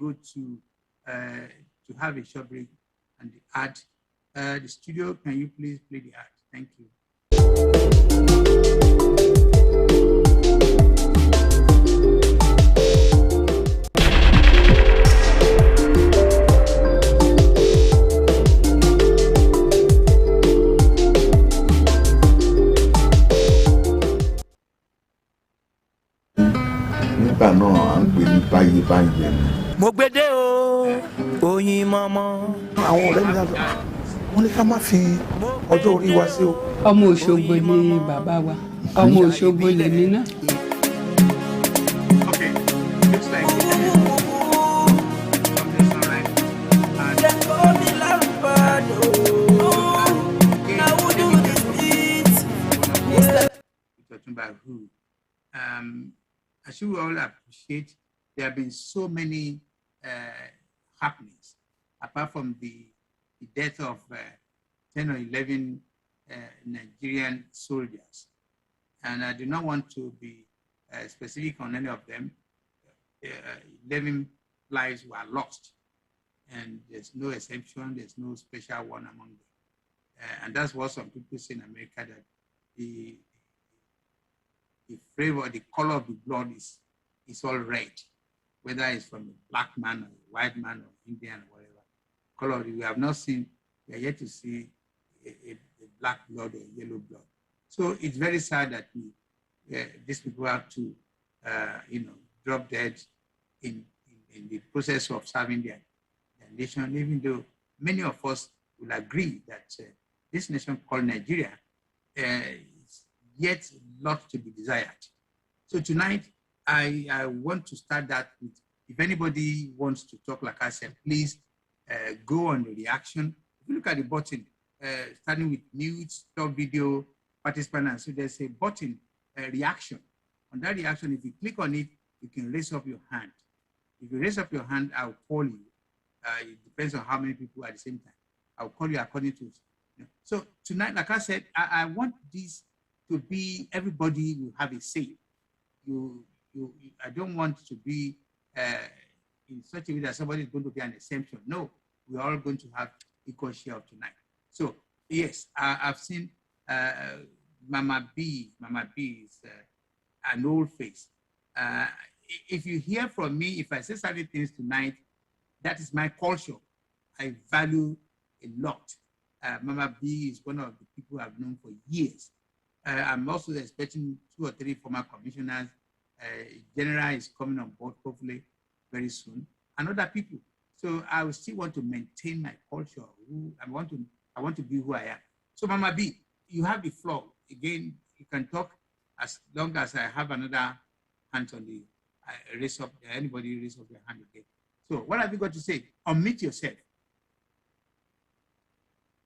go to have a short break and the ad. The studio, can you please play the ad? Thank you. MOGBEDE o oyin mama. àwọn ọ̀rẹ́ mi náà wọ́n ní ká má fi ọjọ́ orí wa sí o. ọmọ Òṣogbo ni bàbá wa, ọmọ Òṣogbo lèmi náà. Okay, looks like OtunbaHOO. As you all appreciate, there have been so many happenings, apart from the death of 10 or 11 Nigerian soldiers. And I do not want to be specific on any of them. 11 lives were lost, and there's no exception, there's no special one among them. And that's what some people say in America, that the flavor, the color of the blood is all red, whether it's from a black man or a white man or Indian or whatever. Color, we have not seen, we are yet to see a black blood or a yellow blood. So it's very sad that these people have to, drop dead in the process of serving their nation, even though many of us will agree that this nation called Nigeria is yet a lot to be desired. So tonight, I want to start that with, if anybody wants to talk, like I said, please go on the reaction. If you look at the button, starting with news, top video, participant, and so there's a button, reaction. On that reaction, if you click on it, you can raise up your hand. If you raise up your hand, I'll call you. It depends on how many people at the same time. I'll call you according to. So tonight, like I said, I want this to be, everybody will have a say. I don't want to be in such a way that somebody is going to be an exemption. No, we're all going to have equal share of tonight. So yes, I've seen Mama B. Mama B is an old face. If you hear from me, if I say certain things tonight, that is my culture. I value a lot. Mama B is one of the people I've known for years. I'm also expecting 2 or 3 former commissioners. General is coming on board, hopefully, very soon, and other people. So I will still want to maintain my culture. I want to be who I am. So Mama B, you have the floor. Again, you can talk as long as I have another hand on the raise up. Anybody raise up their hand again. So what have you got to say? Unmute yourself.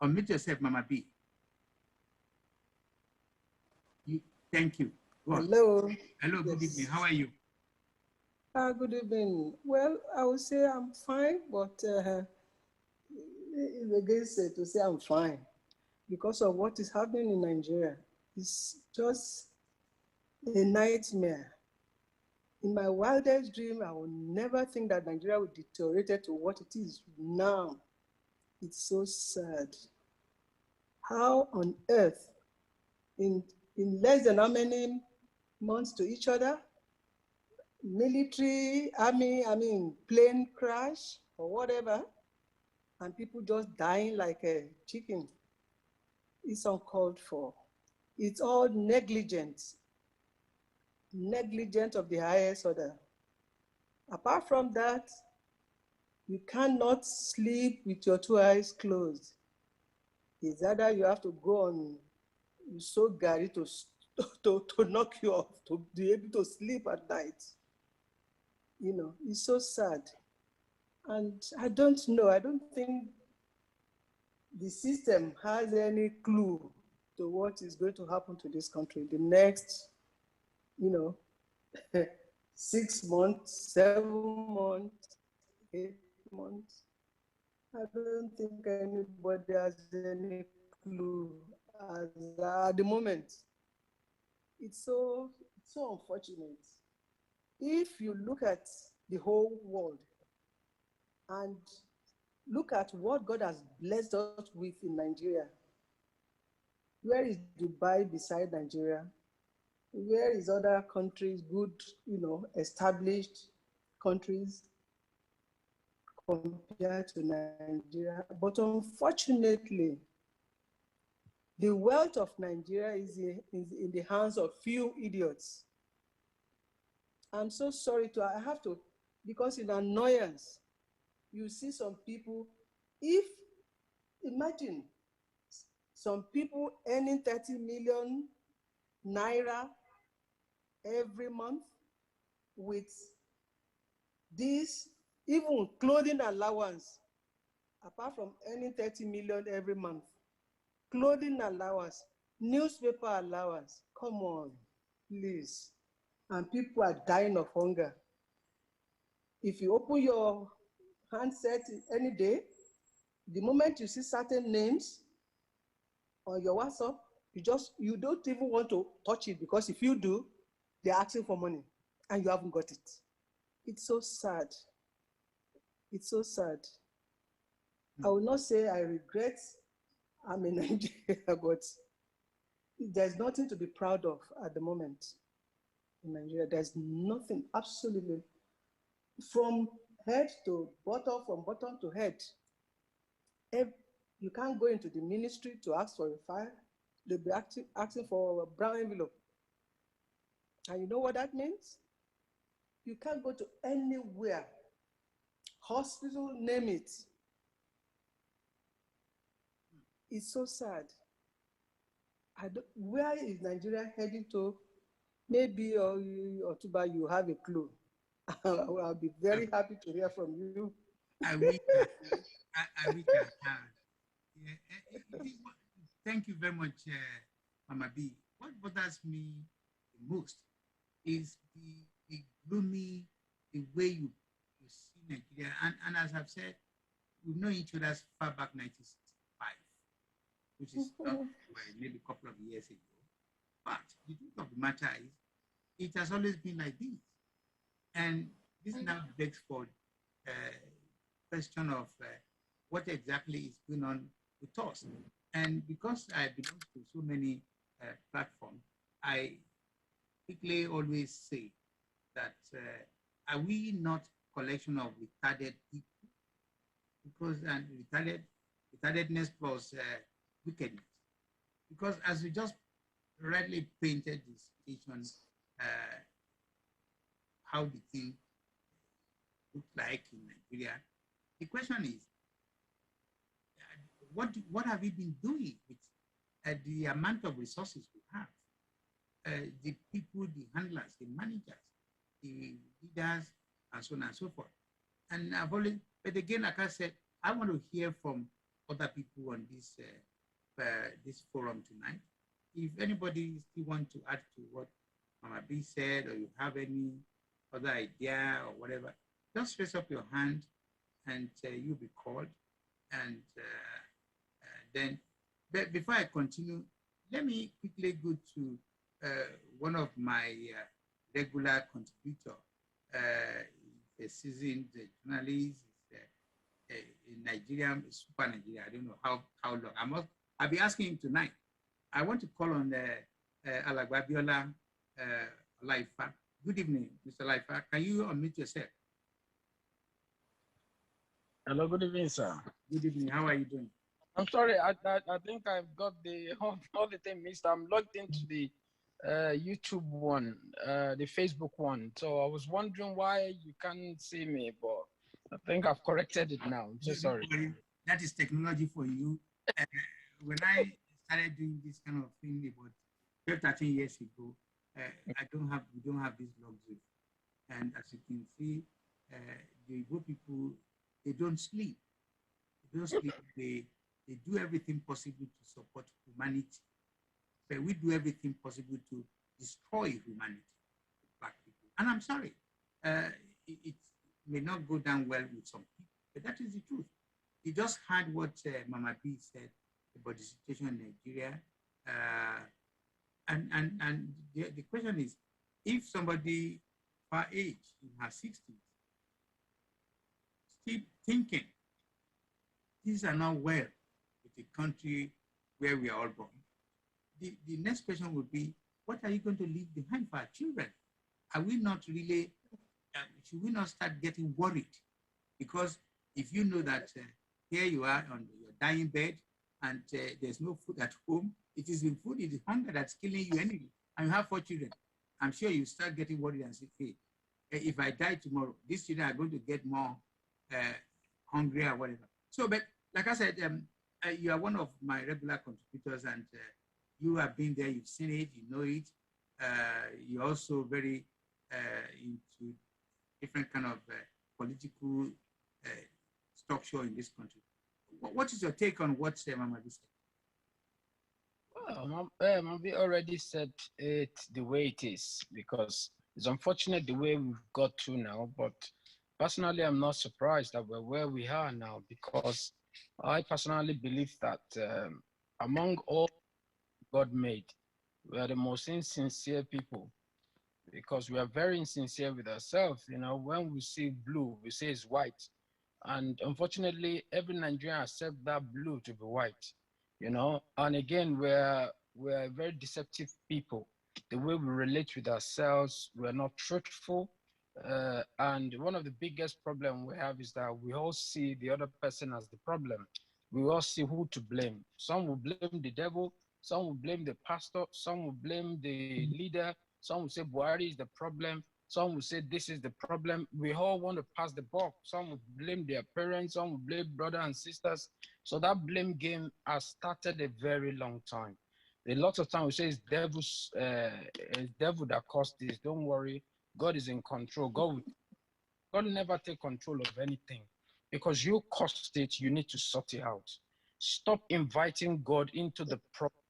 Unmute yourself, Mama B. Thank you. Hello. Hello, good evening. How are you? Good evening. Well, I would say I'm fine, but it's against to say I'm fine because of what is happening in Nigeria. It's just a nightmare. In my wildest dream, I would never think that Nigeria would deteriorate to what it is now. It's so sad. How on earth, in less than how many months to each other, military, army, plane crash or whatever, and people just dying like a chicken. It's uncalled for. It's all negligent of the highest order. Apart from that, you cannot sleep with your 2 eyes closed. It's either you have to go on so Gary to knock you off, to be able to sleep at night. You know, it's so sad. And I don't know, I don't think the system has any clue to what is going to happen to this country the next, 6 months, 7 months, 8 months. I don't think anybody has any clue at the moment. It's so unfortunate. If you look at the whole world, And look at what God has blessed us with in Nigeria. Where is Dubai beside Nigeria? Where is other countries, good, established countries compared to Nigeria? But unfortunately, the wealth of Nigeria is in the hands of few idiots. I'm so sorry I have to, because in annoyance, you see some people, imagine some people earning 30 million naira every month with this, even clothing allowance, apart from earning 30 million every month, clothing allowance, newspaper allowance. Come on, please. And people are dying of hunger. If you open your handset any day, the moment you see certain names on your WhatsApp, you don't even want to touch it, because if you do, they're asking for money and you haven't got it. It's so sad. It's so sad. I will not say I regret I'm in Nigeria, but there's nothing to be proud of at the moment in Nigeria. There's nothing, absolutely. From head to bottom, from bottom to head. You can't go into the ministry to ask for a file. They'll be asking for a brown envelope. And you know what that means? You can't go to anywhere. Hospital, name it. It's so sad. Where is Nigeria heading to? Maybe Otunba, you have a clue. I'll be very happy to hear from you. I wish I had. Yeah, thank you very much, Mama B. What bothers me the most is the gloomy, the way you see Nigeria. And as I've said, we've known each other as far back 1965, which is not, maybe a couple of years ago. But the truth of the matter is, it has always been like this. And this now begs for question of what exactly is going on with us. And because I belong to so many platforms, I quickly always say that are we not collection of retarded people? Because retardedness plus wickedness. Because as we just rightly painted the situation, how the thing looks like in Nigeria, the question is, what have we been doing with the amount of resources we have? The people, the handlers, the managers, the leaders, and so on and so forth. And I've always, but again, like I said, I want to hear from other people on this forum tonight. If anybody still want to add to what Mama B said, or you have any other idea or whatever, just raise up your hand and you'll be called. And then, but before I continue, let me quickly go to one of my regular contributor, a seasoned journalist, in Nigeria, super Nigeria. I don't know how long. I'll be asking him tonight. I want to call on Olabode Olaifa. Good evening, Mr. Olaifa. Can you unmute yourself? Hello, good evening, sir. Good evening. How are you doing? I'm sorry, I think I've got all the thing missed. I'm logged into the YouTube one, the Facebook one. So I was wondering why you can't see me, but I think I've corrected it now. I'm so sorry. That is technology for you. When I started doing this kind of thing about 12, 13 years ago, we don't have this luxury. And as you can see, the Igbo people, they don't sleep. They don't sleep. They do everything possible to support humanity. But we do everything possible to destroy humanity, black people. And I'm sorry, it may not go down well with some people, but that is the truth. You just heard what Mama B said about the situation in Nigeria. And the question is, if somebody her age in her 60s thinking things are not well with the country where we are all born, the next question would be, what are you going to leave behind for our children? Are we not really, should we not start getting worried? Because if you know that here you are on your dying bed and there's no food at home, it is the food, it is hunger that's killing you anyway, and you have 4 children, I'm sure you start getting worried and say, hey, if I die tomorrow, these children are going to get more hungry or whatever. So, but like I said, you are one of my regular contributors, and you have been there, you've seen it, you know it. You're also very into different kind of political structure in this country. What is your take on what Mamadi said? Well, Mamadi already said it the way it is, because it's unfortunate the way we've got to now, but personally, I'm not surprised that we're where we are now, because I personally believe that among all God made, we are the most insincere people, because we are very insincere with ourselves. You know, when we see blue, we say it's white. And unfortunately, every Nigerian accepts that blue to be white, you know. And again, we're very deceptive people. The way we relate with ourselves, we're not truthful. And one of the biggest problems we have is that we all see the other person as the problem. We all see who to blame. Some will blame the devil, some will blame the pastor, some will blame the leader, some will say Buhari is the problem, some will say this is the problem. We all want to pass the buck. Some will blame their parents, some will blame brothers and sisters. So that blame game has started a very long time. A lot of times we say it's devil that caused this. Don't worry, God is in control. God never take control of anything. Because you caused it, you need to sort it out. Stop inviting God into the problem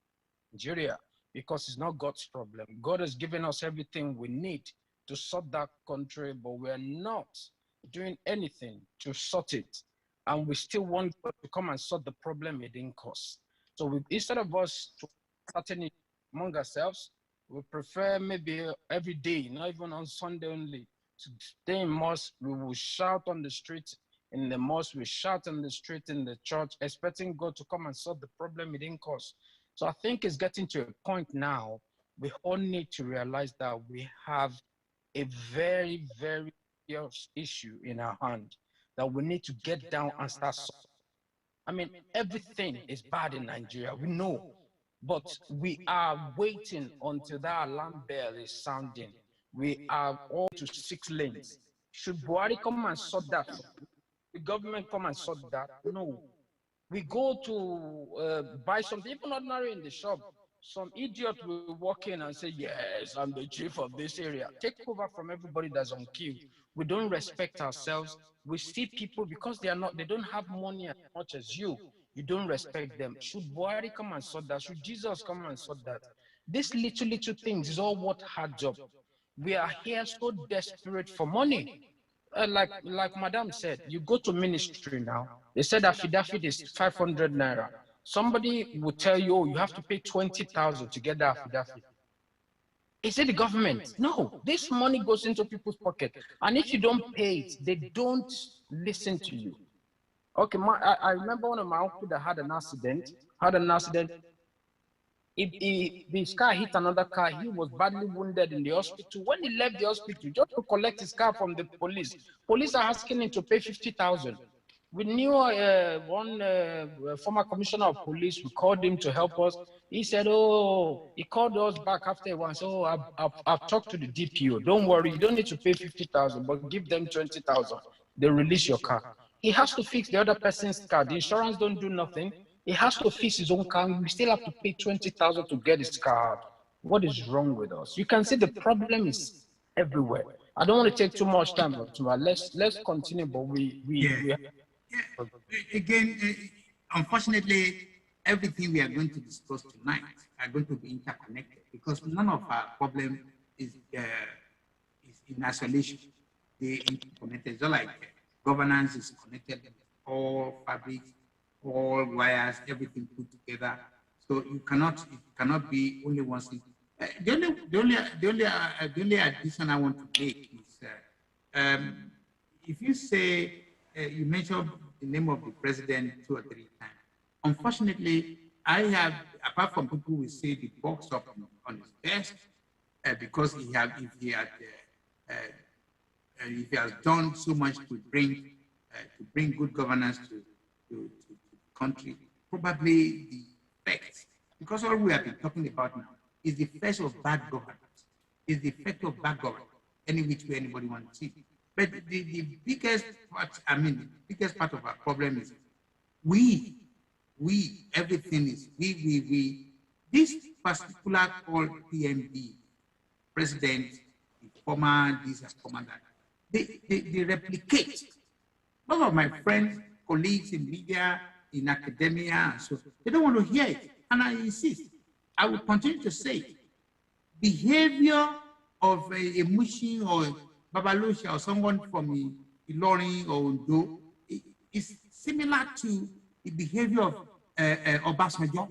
in Nigeria, because it's not God's problem. God has given us everything we need to sort that country, but we're not doing anything to sort it. And we still want God to come and sort the problem it didn't cause. So instead of us starting it among ourselves, we prefer maybe every day, not even on Sunday only, to stay in mosque. We will shout on the street in the mosque, we shout on the street in the church, expecting God to come and solve the problem it didn't cause. So I think it's getting to a point now, we all need to realize that we have a very, very serious issue in our hand that we need to get down and start solving. I mean, everything is bad in Nigeria, we know, but we are waiting until that alarm bell is sounding. We are all to 6 lanes. Should Buhari come and sort that? The government come and sort that? No. We go to buy something, even ordinary in the shop. Some idiot will walk in and say, yes, I'm the chief of this area. Take over from everybody that's on queue. We don't respect ourselves. We see people because they don't have money as much as you. You don't respect them. Should Buhari come and sort that? Should Jesus come and sort that? These little things is all what adds up. We are here so desperate for money. Like Madam said, you go to ministry now, they said affidavit is 500 naira. Somebody will tell you, oh, you have to pay 20,000 to get that affidavit. Is it the government? No, this money goes into people's pocket. And if you don't pay it, they don't listen to you. Okay, I remember one of my uncles that had an accident. His car hit another car. He was badly wounded in the hospital. When he left the hospital, just to collect his car from the police are asking him to pay 50,000. We knew one former commissioner of police. We called him to help us. He said, oh, he called us back after once. Oh, I've talked to the DPO. Don't worry, you don't need to pay 50,000, but give them 20,000. They release your car. He has to fix the other person's car. The insurance don't do nothing. He has to fix his own car. We still have to pay 20,000 to get his car out. What is wrong with us? You can see the problem is everywhere. I don't want to take too much time, but let's continue. But again, unfortunately, everything we are going to discuss tonight are going to be interconnected, because none of our problem is in isolation. They interconnected. It's not like governance is connected with all fabrics, all wires, everything put together. So it cannot be only one thing. The only addition I want to make is if you say you mentioned the name of the president 2 or 3 times. Unfortunately, I have, apart from people who say the box up on his desk, because if he has done so much to bring good governance to the country, probably the effects, because all we have been talking about now is the effects of bad governance, is the effect of bad governance, any which way anybody wants to see. But the biggest part, the biggest part of our problem is everything is we. This particular called PMB, president, the former this and former that, they replicate. Most of my friends, colleagues in media, in academia, and so they don't want to hear it. And I insist, I will continue to say, behavior of a Mushin or Babalosha or someone from Ilorin or Ondo is similar to the behavior of Obasanjo,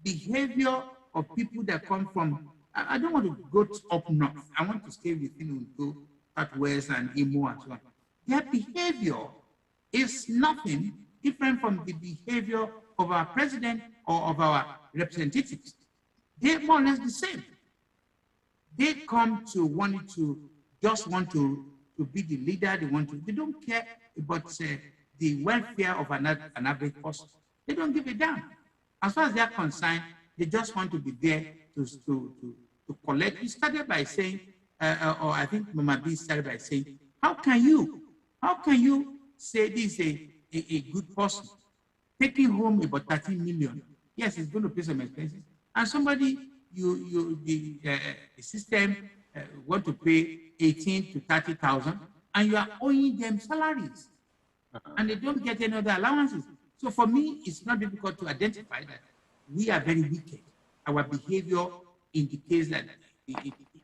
behavior of people that come from, I don't want to go up north. I want to stay within Ondo, Southwest and Imo and so on. Their behavior is nothing different from the behavior of our president or of our representatives. They're more or less the same. They come to just want to be the leader. They don't care about the welfare of an average person. They don't give a damn. As far as they're concerned, they just want to be there to collect. You started by saying, or I think Mama B started by saying, how can you say this is a good person taking home about 13 million? Yes, it's going to pay some expenses. And somebody, the system want to pay 18 to 30,000, and you are owing them salaries, and they don't get any other allowances. So for me, it's not difficult to identify that we are very wicked. Our behavior indicates that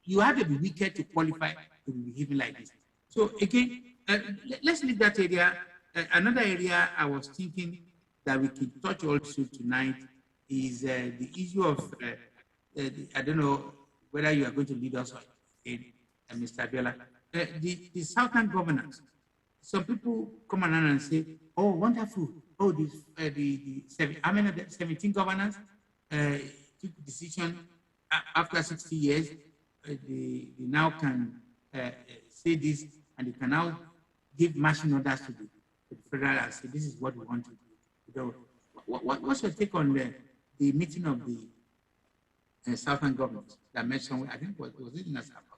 you have to be wicked to qualify to be behaving like this. So again, let's leave that area. Another area I was thinking that we could touch also tonight is the issue of, I don't know whether you are going to lead us in, Mr. Abiola, the Southern governance. Some people come around and say, oh, wonderful. Oh, the 17 governors took decision after 60 years. They now can say this, and they can now give marching orders to the federal and say, this is what we want to do. What's your take on the meeting of the Southern governors that met somewhere? I think was it in Asaba?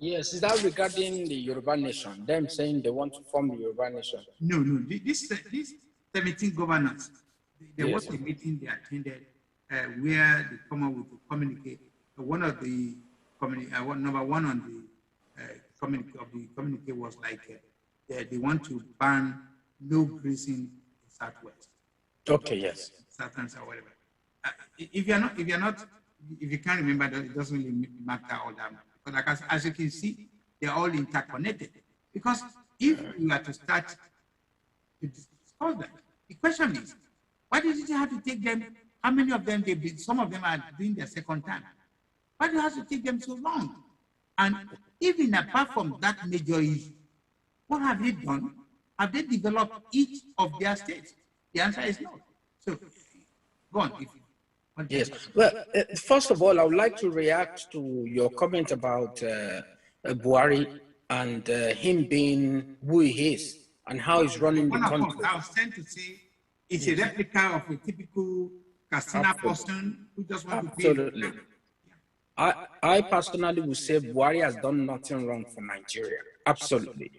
Yes, is that regarding the Yoruba nation? Them saying they want to form the Yoruba nation? No. This 17 governors, there was a meeting they attended where they come up with a communique. One of the number one on the communique was like they want to ban no grazing in Southwest. Okay, yes. Southern or whatever. If you can't remember that, it doesn't really matter all that much. But like as you can see, they're all interconnected. Because if you are to start to discuss that, the question is, why did you have to take them? How many of them some of them are doing their second time? Why do you have to take them so long? And even apart from that major issue, what have they done? Have they developed each of their states? The answer is no. So, go on. Yes. Well, first of all, I would like to react to your comment about Buhari and him being who he is and how he's running the country. I was trying to say it's a replica of a typical Castina person who just wants to be. Absolutely. I personally would say Buhari has done nothing wrong for Nigeria. Absolutely.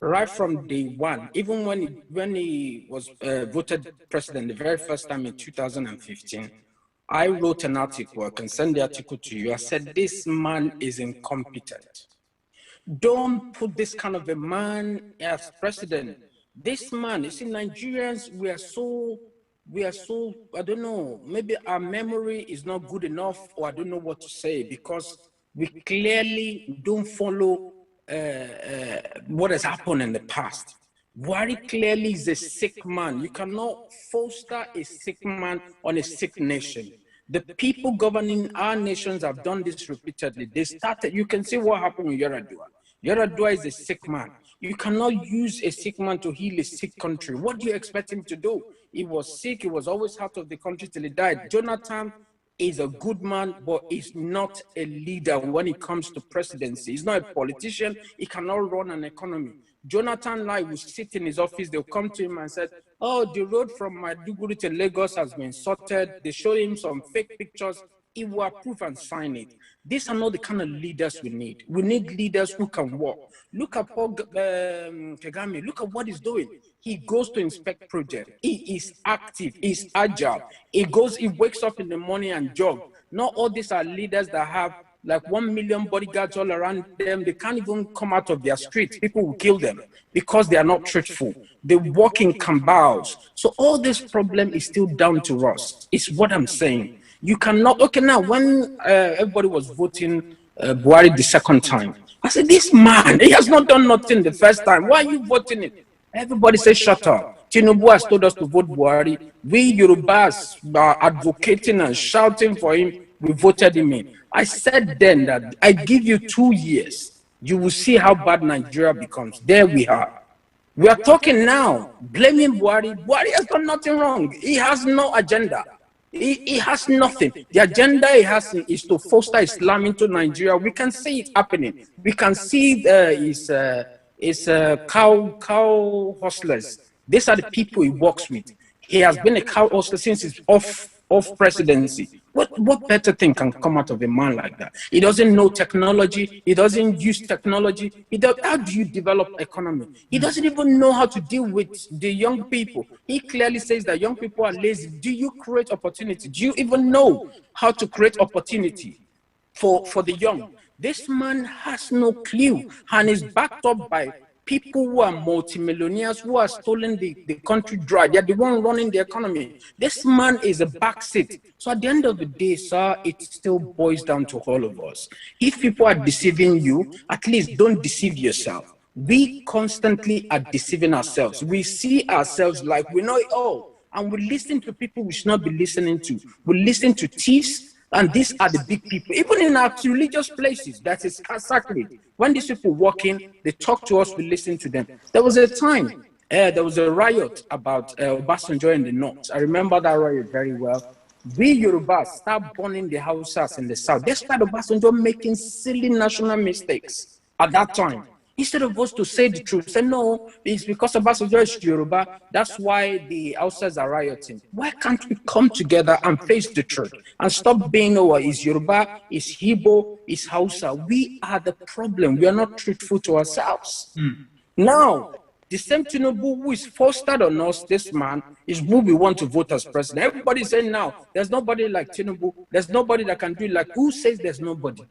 Right from day one, even when he was voted president the very first time in 2015, I wrote an article, I can send the article to you. I said, this man is incompetent. Don't put this kind of a man as president. This man, you see, Nigerians, we are so, I don't know, maybe our memory is not good enough, or I don't know what to say, because we clearly don't follow what has happened in the past. Buhari clearly is a sick man. You cannot foster a sick man on a sick nation. The people governing our nations have done this repeatedly. They started, you can see what happened with Yar'Adua. Yar'Adua is a sick man. You cannot use a sick man to heal a sick country. What do you expect him to do? He was sick. He was always out of the country till he died. Jonathan is a good man, but he's not a leader when it comes to presidency. He's not a politician. He cannot run an economy. Jonathan Lai will sit in his office. They'll come to him and say, oh, the road from Maiduguri to Lagos has been sorted. They show him some fake pictures. He will approve and sign it. These are not the kind of leaders we need. We need leaders who can work. Look at Paul Kagame. Look at what he's doing. He goes to inspect projects. He is active. He's agile. He wakes up in the morning and jog. Not all these are leaders that have like 1 million bodyguards all around them. They can't even come out of their streets. People will kill them because they are not truthful. They walk in cabals. So all this problem is still down to us. It's what I'm saying. You cannot, okay, now when everybody was voting Buhari the second time, I said, this man, he has not done nothing the first time. Why are you voting it? Everybody says, shut up. Tinubu has told us to vote Buhari. We Yorubas are advocating and shouting for him. We voted him in. I said then that I give you 2 years. You will see how bad Nigeria becomes. There we are. We are talking now, blaming Buhari. Buhari has done nothing wrong. He has no agenda. He has nothing. The agenda he has is to foster Islam into Nigeria. We can see it happening. We can see his cow hustlers. These are the people he works with. He has been a cow hustler since his off presidency. What better thing can come out of a man like that? He doesn't know technology. He doesn't use technology. How do you develop economy? He doesn't even know how to deal with the young people. He clearly says that young people are lazy. Do you create opportunity? Do you even know how to create opportunity for the young? This man has no clue and is backed up by people who are multimillionaires who are stealing the country dry. They're the one running the economy. This man is a backseat. So at the end of the day, sir, it still boils down to all of us. If people are deceiving you, at least don't deceive yourself. We constantly are deceiving ourselves. We see ourselves like we know it all. And we listen to people we should not be listening to. We listen to thieves. And these are the big people. Even in our religious places, that is sacred. When these people walk in, they talk to us, we listen to them. There was a time, there was a riot about Obasanjo in the north. I remember that riot very well. We Yorubas start burning the houses in the south, despite Obasanjo making silly national mistakes at that time. Instead of us to say the truth, say no, it's because Obasanjo is Yoruba, that's why the houses are rioting. Why can't we come together and face the truth and stop being, oh, it's Yoruba, it's Igbo, it's Hausa? We are the problem. We are not truthful to ourselves. Now, the same Tinubu who is fostered on us, this man, is who we want to vote as president. Everybody's saying now, there's nobody like Tinubu, there's nobody that can do it. Like, who says there's nobody?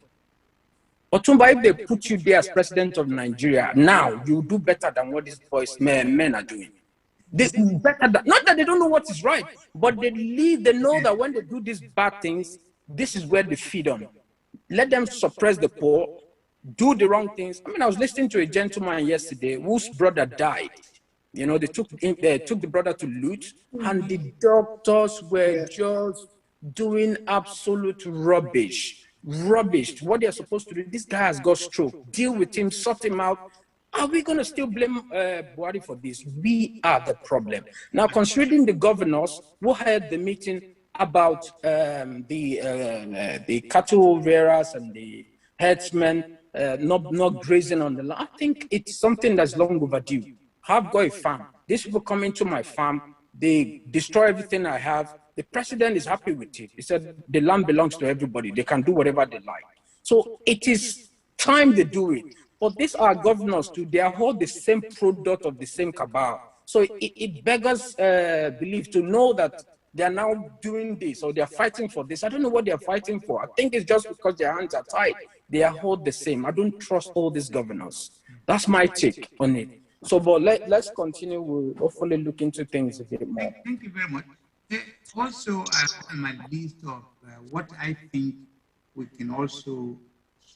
Otunba, if they put you there as president of Nigeria, now you do better than what these men are doing. They better than, not that they don't know what is right, but they know that when they do these bad things, this is where they feed on. Let them suppress the poor, do the wrong things. I mean, I was listening to a gentleman yesterday whose brother died. You know, they took the brother to loot, and the doctors were just doing absolute rubbish. What they're supposed to do. This guy has got stroke. Deal with him, sort him out. Are we going to still blame Buhari for this? We are the problem. Now, considering the governors who had the meeting about the cattle rearers and the herdsmen not grazing on the land, I think it's something that's long overdue. I've got a farm. These people come into my farm. They destroy everything I have. The president is happy with it. He said the land belongs to everybody. They can do whatever they like. So it is time they do it. But these are governors too. They are all the same product of the same cabal. So it beggars belief to know that they are now doing this or they are fighting for this. I don't know what they are fighting for. I think it's just because their hands are tied. They are all the same. I don't trust all these governors. That's my take on it. So, but let's continue. We'll hopefully look into things a bit more. Thank you very much. Also, on my list of what I think we can also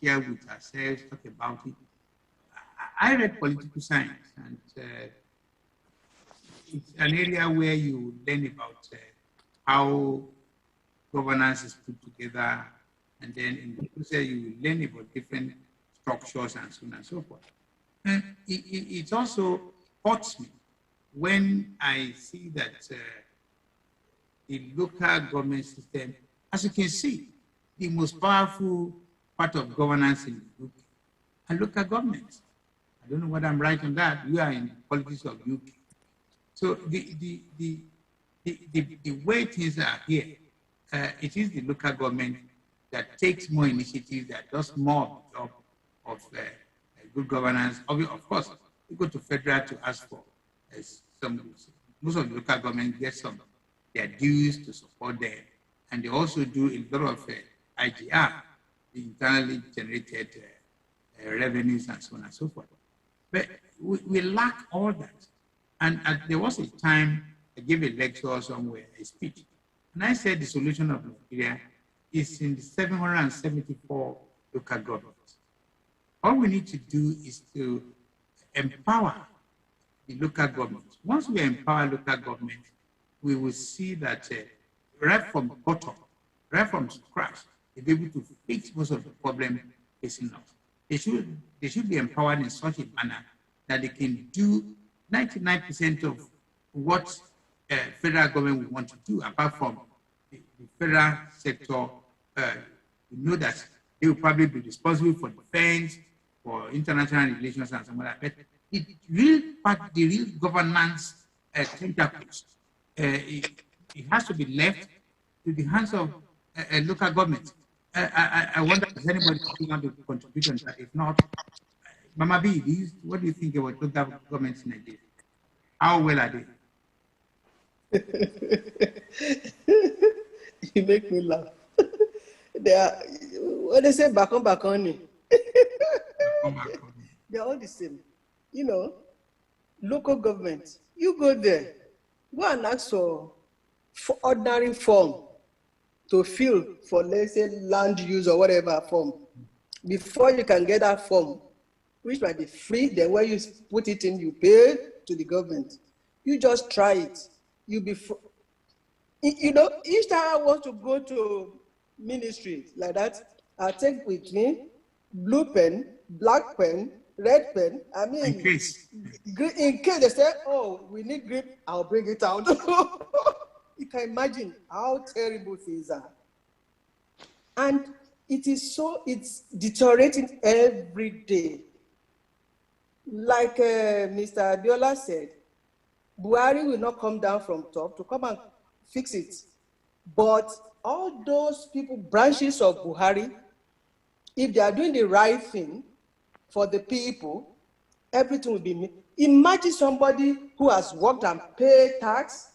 share with ourselves, talk about it. I read political science, and it's an area where you learn about how governance is put together, and then in the process you learn about different structures and so on and so forth. And it also hurts me when I see that the local government system, as you can see, the most powerful part of governance in the UK are local governments. I don't know whether I'm right on that. We are in the politics of UK. So the way things are here, it is the local government that takes more initiative, that does more of the job of good governance. Of course, you go to federal to ask for most of the local government get their dues to support them. And they also do a lot of IGR, the internally generated revenues and so on and so forth. But we lack all that. And there was a time I gave a lecture somewhere, a speech, and I said the solution of Nigeria is in the 774 local governments. All we need to do is to empower the local government. Once we empower local government, we will see that right from the bottom, right from scratch, they'll be able to fix most of the problems facing us. They should be empowered in such a manner that they can do 99% of what federal government will want to do, apart from the federal sector. We know that they will probably be responsible for defense, for international relations and some of that. But the real governance tentacles, it has to be left to the hands of local government. I wonder if anybody want to contribute on that. If not, Mama B, what do you think about local governments in Nigeria? How well are they? You make me laugh. They are, what they say, back on. They're all the same. You know, local government, you go there, go and ask for ordinary form to fill for, let's say, land use or whatever form. Before you can get that form, which might be free, then when you put it in, you pay to the government. You just try it. You know, each time I want to go to ministry like that, I take with me blue pen, black pen, red pen. I mean, in case they say, oh, we need grip, I'll bring it out. You can imagine how terrible things are. And it's deteriorating every day. Like Mr. Abiola said, Buhari will not come down from top to come and fix it. But all those people, branches of Buhari, if they are doing the right thing for the people, everything will be. Imagine somebody who has worked and paid tax.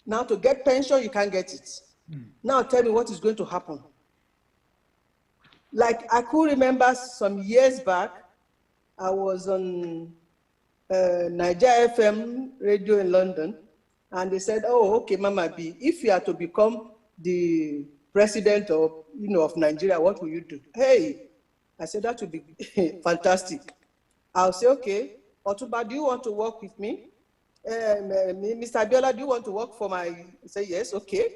Now to get pension, you can't get it. Now tell me what is going to happen. Like I could remember some years back, I was on Niger FM radio in London, and they said, "Oh, okay, Mama B, if you are to become the president of Nigeria, what will you do?" Hey, I said that would be fantastic. I'll say, "Okay, Otunba, do you want to work with me? Mr. Abiola, do you want to work for my?" I say, "Yes, okay."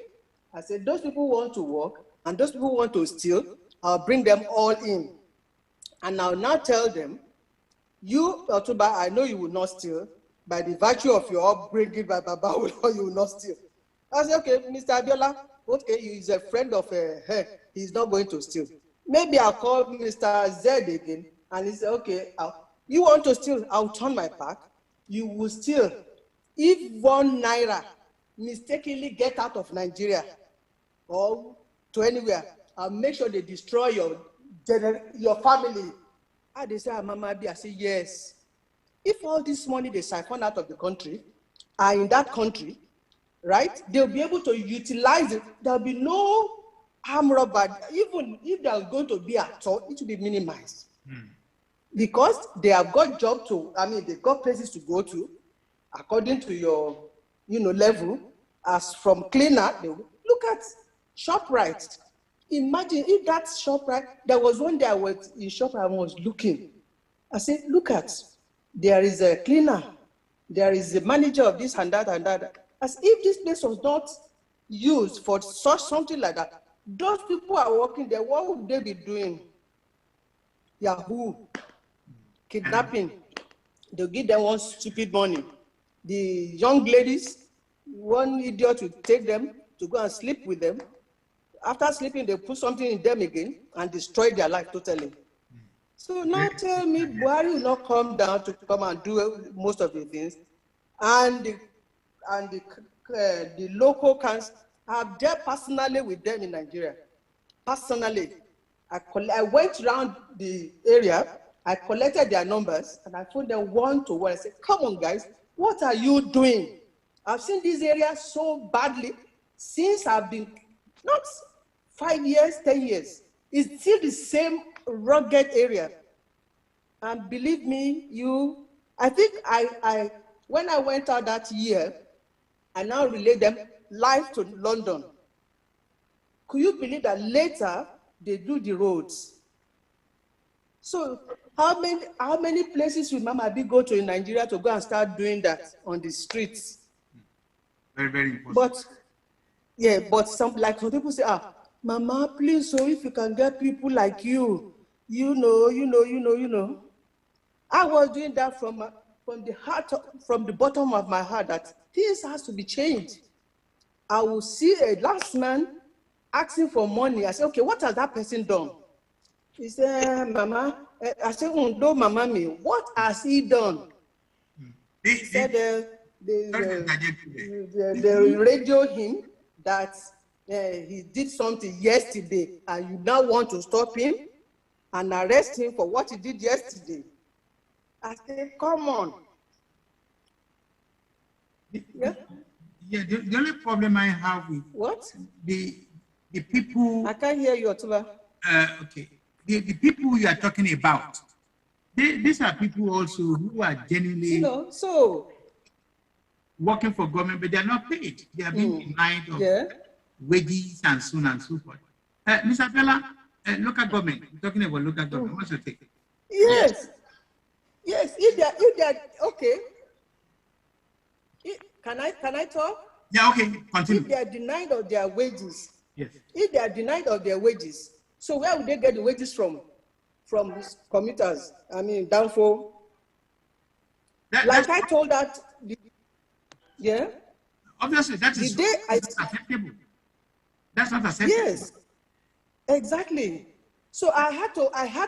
I said, "Those people want to work, and those people want to steal. I'll bring them all in, and I'll now tell them, you, Otunba, I know you will not steal. By the virtue of your upbringing by Baba, you will not steal." I said, "Okay, Mr. Abiola, okay, he is a friend of her. He's not going to steal. Maybe I'll call Mr. Z again, and he said, okay, you want to steal? I'll turn my back. You will steal. If 1 naira mistakenly get out of Nigeria or to anywhere, I'll make sure they destroy your family." And they say, "Mama B," I say, "Yes. If all this money they siphon out of the country are in that country, right, they'll be able to utilize it. There'll be no arm robbery. Even if they're going to be at all, it will be minimized. Because they have got job to, they've got places to go to, according to your, level. As from cleaner, they will look at ShopRite. Imagine if that ShopRite, there was one day I was in ShopRite, I was looking. I said, look at, there is a cleaner, there is a manager of this and that and that. As if this place was not used for such something like that. Those people are working there, what would they be doing? Yahoo. kidnapping. They'll give them one stupid money. The young ladies, one idiot will take them to go and sleep with them. After sleeping, they put something in them again and destroy their life totally. So now tell me, Buhari will not come down to come and do most of the things, and the local council. I've dealt personally with them in Nigeria. Personally, I went around the area. I collected their numbers and I phoned them one to one. I said, "Come on, guys, what are you doing? I've seen this area so badly since I've been not 5 years, 10 years. It's still the same rugged area." And believe me, I think when I went out that year, I now relay them live to London. Could you believe that later they do the roads? So how many places will Mama B go to in Nigeria to go and start doing that on the streets? Very, very important. But some people say, Mama, please, so if you can get people like you, you know. I was doing that from the heart, from the bottom of my heart, that things has to be changed. I will see a last man asking for money. I say, okay, what has that person done? He said, Mama. I said, no, Mama, me. What has he done? He said they radio him that he did something yesterday, and you now want to stop him and arrest him for what he did yesterday. I said, come on. Yeah, the only problem I have with the people. I can't hear you, Otunba. Okay. The people you are talking about, these are people also who are genuinely working for government, but they are not paid. They are being denied of wages and so on and so forth. Mr. Bella, local government, we're talking about local government. What's your take? Yes. If they're okay. Can I talk? Yeah, okay, continue. If they are denied of their wages, yes. If they are denied of their wages, so where would they get the wages from? From commuters, downfall. I told that, Obviously, that is acceptable. That's not acceptable. Yes, exactly. So I had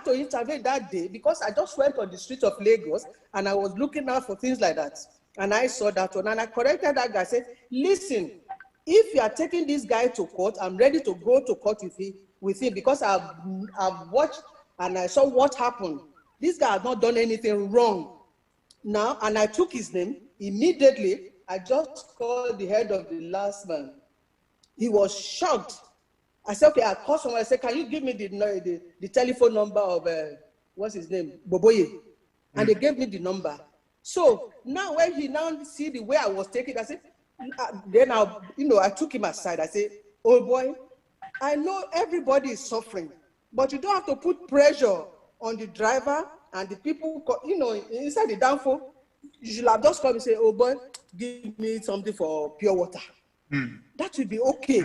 to intervene that day because I just went on the street of Lagos and I was looking out for things like that. And I saw that one and I corrected that guy. I said, listen, if you are taking this guy to court, I'm ready to go to court with him because I've watched and I saw what happened. This guy has not done anything wrong. Now, and I took his name. Immediately, I just called the head of the last man. He was shocked. I said, okay, I called someone. I said, can you give me the telephone number of, what's his name? Boboye. And they gave me the number. So now when he now see the way I was taking, I said, then I took him aside. I said, oh boy, I know everybody is suffering, but you don't have to put pressure on the driver and the people, inside the downfall. You should have just come and say, oh boy, give me something for pure water. That would be okay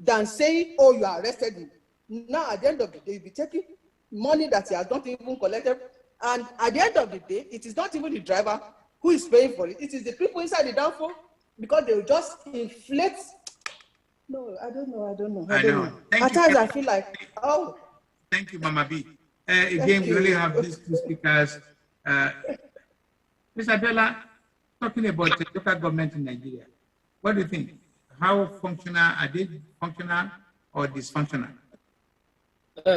than saying, oh, you are arrested him. Now, at the end of the day, you'll be taking money that he has not even collected. And at the end of the day, it is not even the driver who is paying for it. It is the people inside the downfall because they will just inflate. No, I don't know. I don't know. At times I feel like, oh. Thank you, Mama B. Again, we only have these two speakers. Mr. Bella, talking about the local government in Nigeria, what do you think? How functional, are they functional or dysfunctional?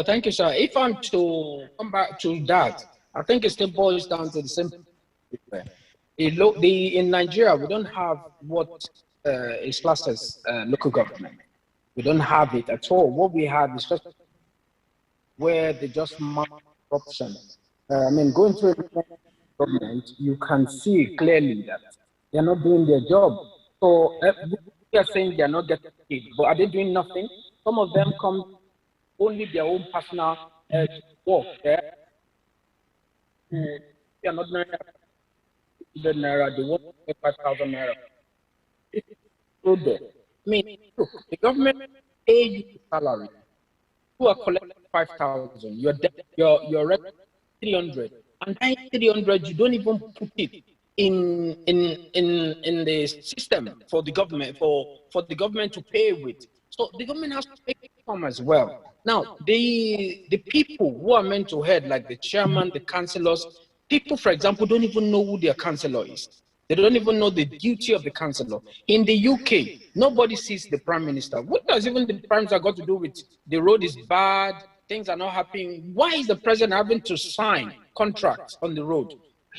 Thank you, sir. If I'm to come back to that, I think it still boils down to the same. In Nigeria, we don't have what is classed as local government. We don't have it at all. What we have is just where they just mark corruption. Going through a government, you can see clearly that they're not doing their job. So we are saying they're not getting paid, but are they doing nothing? Some of them come only their own personal work there. They are not naira, they want 5,000 naira. So there. Look, the government pay you salary. You are collecting 5,000. Your 300. and that 300 you don't even put it in the system for the government for the government to pay with. So the government has to make income as well. Now the people who are meant to head, like the chairman, the councillors, people, for example, don't even know who their councillor is. They don't even know the duty of the councillor. In the UK, nobody sees the prime minister. What does even the prime minister got to do with the road is bad, things are not happening? Why is the president having to sign contracts on the road?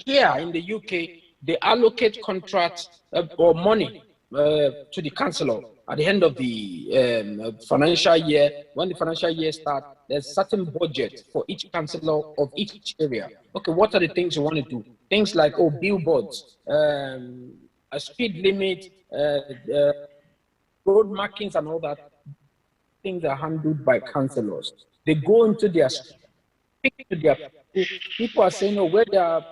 Here in the UK, they allocate contracts or money to the councillor at the end of the financial year. When the financial year starts, there's a certain budget for each councillor of each area. Okay, what are the things you want to do? Things like, oh, billboards, a speed limit, road markings and all that. Things are handled by councillors. They go into their speak to their people are saying, oh, where they are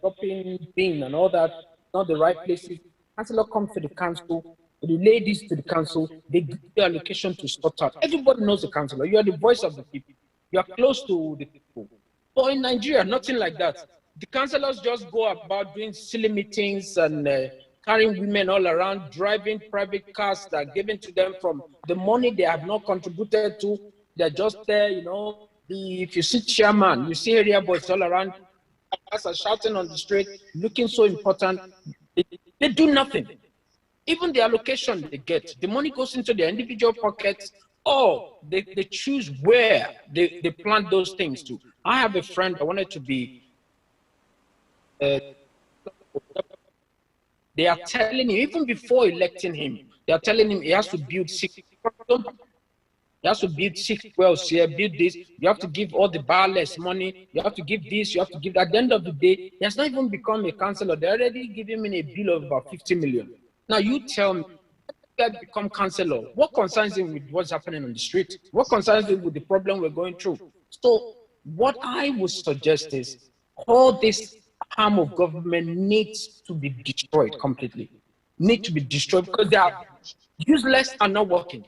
dropping bin and all that, not the right places. Councillor comes to the council, relay this to the council, they give the allocation to sort out. Everybody knows the councillor. You are the voice of the people. You are close to the people. But in Nigeria, nothing like that. The councillors just go about doing silly meetings and carrying women all around, driving private cars that are given to them from the money they have not contributed to. They're just there, you know. If you see chairman, you see area boys all around, guys are shouting on the street, looking so important. They do nothing. Even the allocation they get, the money goes into their individual pockets, or they choose where they plant those things to. I have a friend that wanted to be, they are telling him, even before electing him, they are telling him he has to build 6 wells here, build this. You have to give all the barless money. You have to give this, you have to give that. At the end of the day, he has not even become a councillor. They're already giving him a bill of about 50 million. Now you tell me, that become councillor, what concerns him with what's happening on the street? What concerns him with the problem we're going through? So what I would suggest is all this arm of government needs to be destroyed completely. Need to be destroyed because they are useless and not working.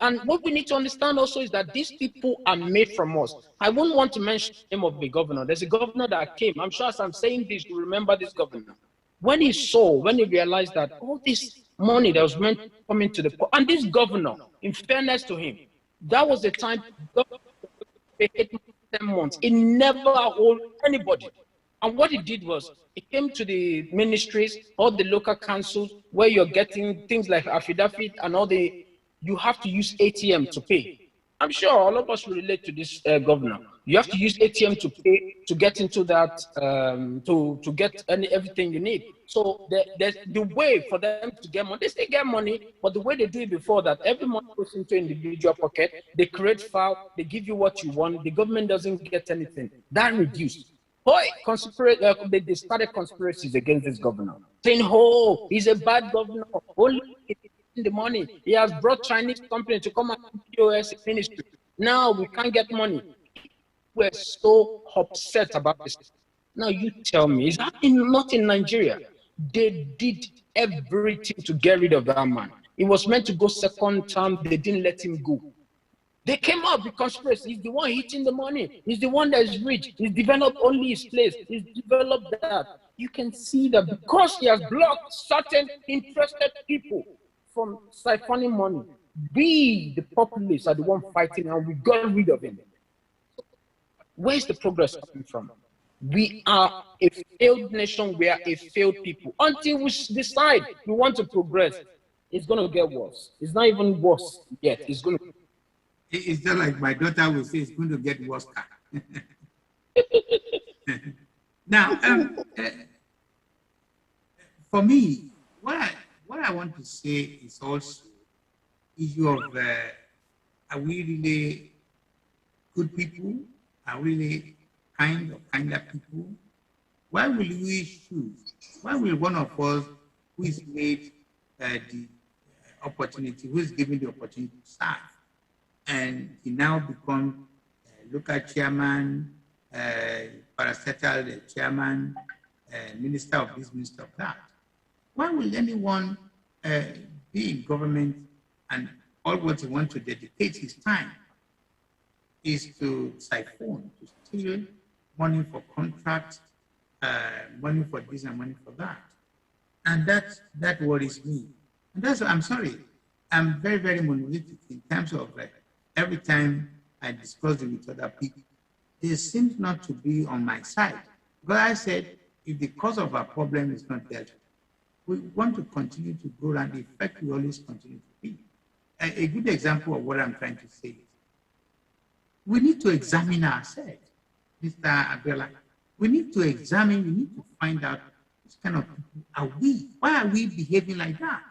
And what we need to understand also is that these people are made from us. I wouldn't want to mention the name of the governor. There's a governor that came. I'm sure as I'm saying this, you remember this governor. When he realized that all this money that was meant to come into the poor, and this governor, in fairness to him, that was the time he paid 10 months. He never owed anybody. And what he did was, he came to the ministries, all the local councils, where you're getting things like affidavit and all the, you have to use ATM to pay. I'm sure all of us will relate to this governor. You have to use ATM to pay to get into that, to get everything you need. So there's the way for them to get money. They still get money, but the way they do it before that, every money goes into individual pocket. They create file, they give you what you want. The government doesn't get anything. That reduced. Boy, they started conspiracies against this governor, saying, "Oh, he's a bad governor. Only in the money. He has brought Chinese company to come and POS ministry. Now we can't get money." We're so upset about this. Now you tell me, is that not in Nigeria? They did everything to get rid of that man. He was meant to go second term. They didn't let him go. They came up with conspiracy. He's the one hitting the money. He's the one that is rich. He's developed only his place. He's developed that. You can see that because he has blocked certain interested people from siphoning money, we, the populace, are the one fighting, and we got rid of him. Where's the progress coming from? We are a failed nation. We are a failed people. Until we decide we want to progress, it's going to get worse. It's not even worse yet. It's going to. It's just like my daughter will say, it's going to get worse. Now, for me, what I want to say is also issue of are we really good people? Are we really kinder people? Why will we choose? Why will one of us who is made the opportunity, who is given the opportunity to serve, and he now become local chairman, parastatal chairman, minister of this, minister of that? Why will anyone be in government and all what he wants to dedicate his time is to siphon, to steal money for contracts, money for this and money for that. And that worries me. And that's, I'm sorry, I'm very, very monolithic in terms of every time I discuss it with other people, they seem not to be on my side. But I said, if the cause of our problem is not dealt with, we want to continue to grow, and the effect will always continue to be. A good example of what I'm trying to say is, we need to examine ourselves, Mr. Abiola. We need to examine, we need to find out which kind of people are we? Why are we behaving like that?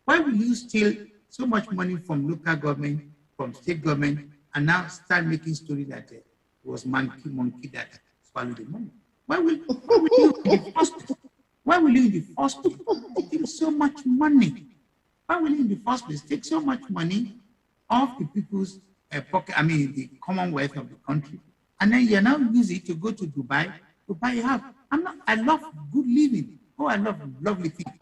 Why will you steal so much money from local government, from state government, and now start making story that it was monkey that swallowed the money? Why will you in the first place? Why will you in the first place take so much money? Why will you in the first place take so much money off the people's pocket, I mean the commonwealth of the country, and then you now use it to go to Dubai to buy a house? I love good living. Oh, I love lovely things.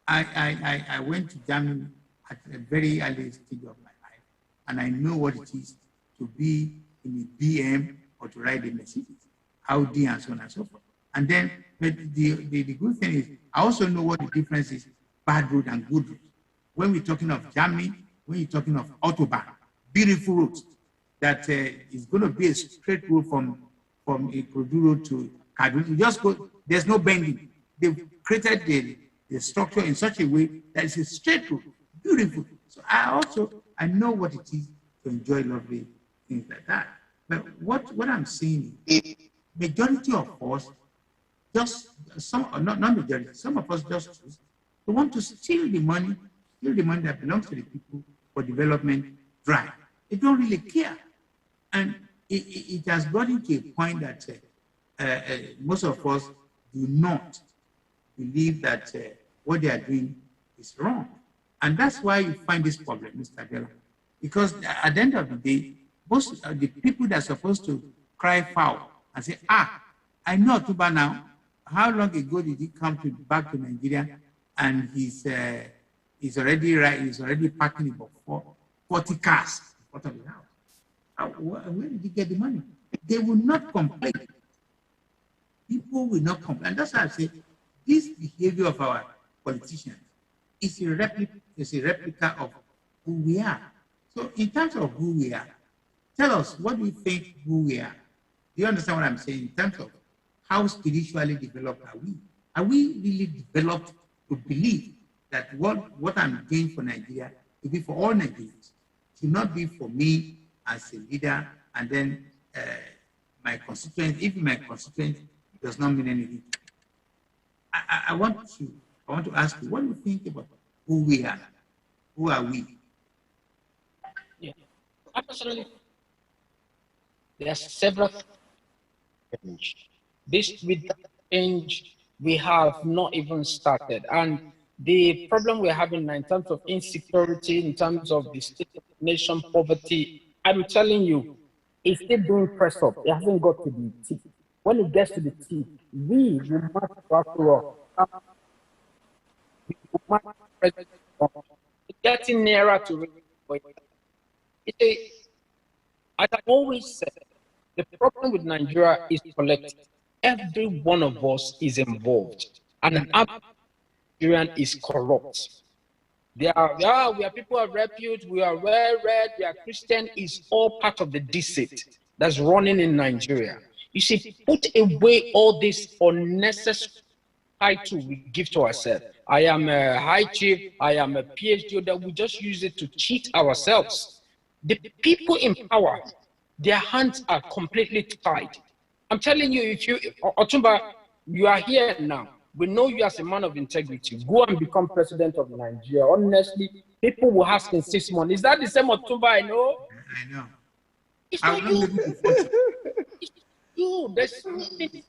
I went to Germany at a very early stage of my life, and I know what it is to be in a BM or to ride a Mercedes, Audi, and so on and so forth. And then the good thing is, I also know what the difference is, bad road and good road. When we're talking of Germany, when you're talking of Otunba, beautiful roads, that is going to be a straight road from Ikorodu to Kaduna. You just go, there's no bending. They've created the structure in such a way that it's a straight road, beautiful. So I know what it is to enjoy lovely things like that. But what I'm saying is, majority of us, just some, not majority, some of us just choose to want to steal the money that belongs to the people for development drive. They don't really care. And it has gotten to a point that most of us do not believe that what they are doing is wrong. And that's why you find this problem, Mr. Abiola. Because at the end of the day, most of the people that are supposed to cry foul and say, I know Otunba now. How long ago did he come back to Nigeria? And he's already parking about 40 cars in front of the house. Where did he get the money? They will not complain. People will not complain. And that's why I say this behavior of our politicians is a replica of who we are. So in terms of who we are, tell us, what do you think who we are? Do you understand what I'm saying in terms of how spiritually developed are we? Are we really developed to believe that what I'm doing for Nigeria will be for all Nigerians? It should not be for me as a leader, and then my constituent, if my constituent does not mean anything. I want to ask you, what do you think about who we are? Who are we? Yeah. Personally, there are several things. This with change, we have not even started. And the problem we're having now in terms of insecurity, in terms of the state of the nation, poverty, I'm telling you, it's still doing press up. It hasn't got to the teeth. When it gets to the teeth, we must after all. It's getting nearer to it. I have always said, the problem with Nigeria is collective. Every one of us is involved, and an Nigerian is corrupt. We are people of repute, we are well-read, we are Christian, is all part of the deceit that's running in Nigeria. You see, put away all this unnecessary title we give to ourselves. I am a high chief, I am a PhD, that we just use it to cheat ourselves. The people in power, their hands are completely tied. I'm telling you, Otunba, you are here now. We know you as a man of integrity. Go and become president of Nigeria. Honestly, people will ask in 6 months, is that the same Otunba I know? I know. It's not you. It's you. There's nothing.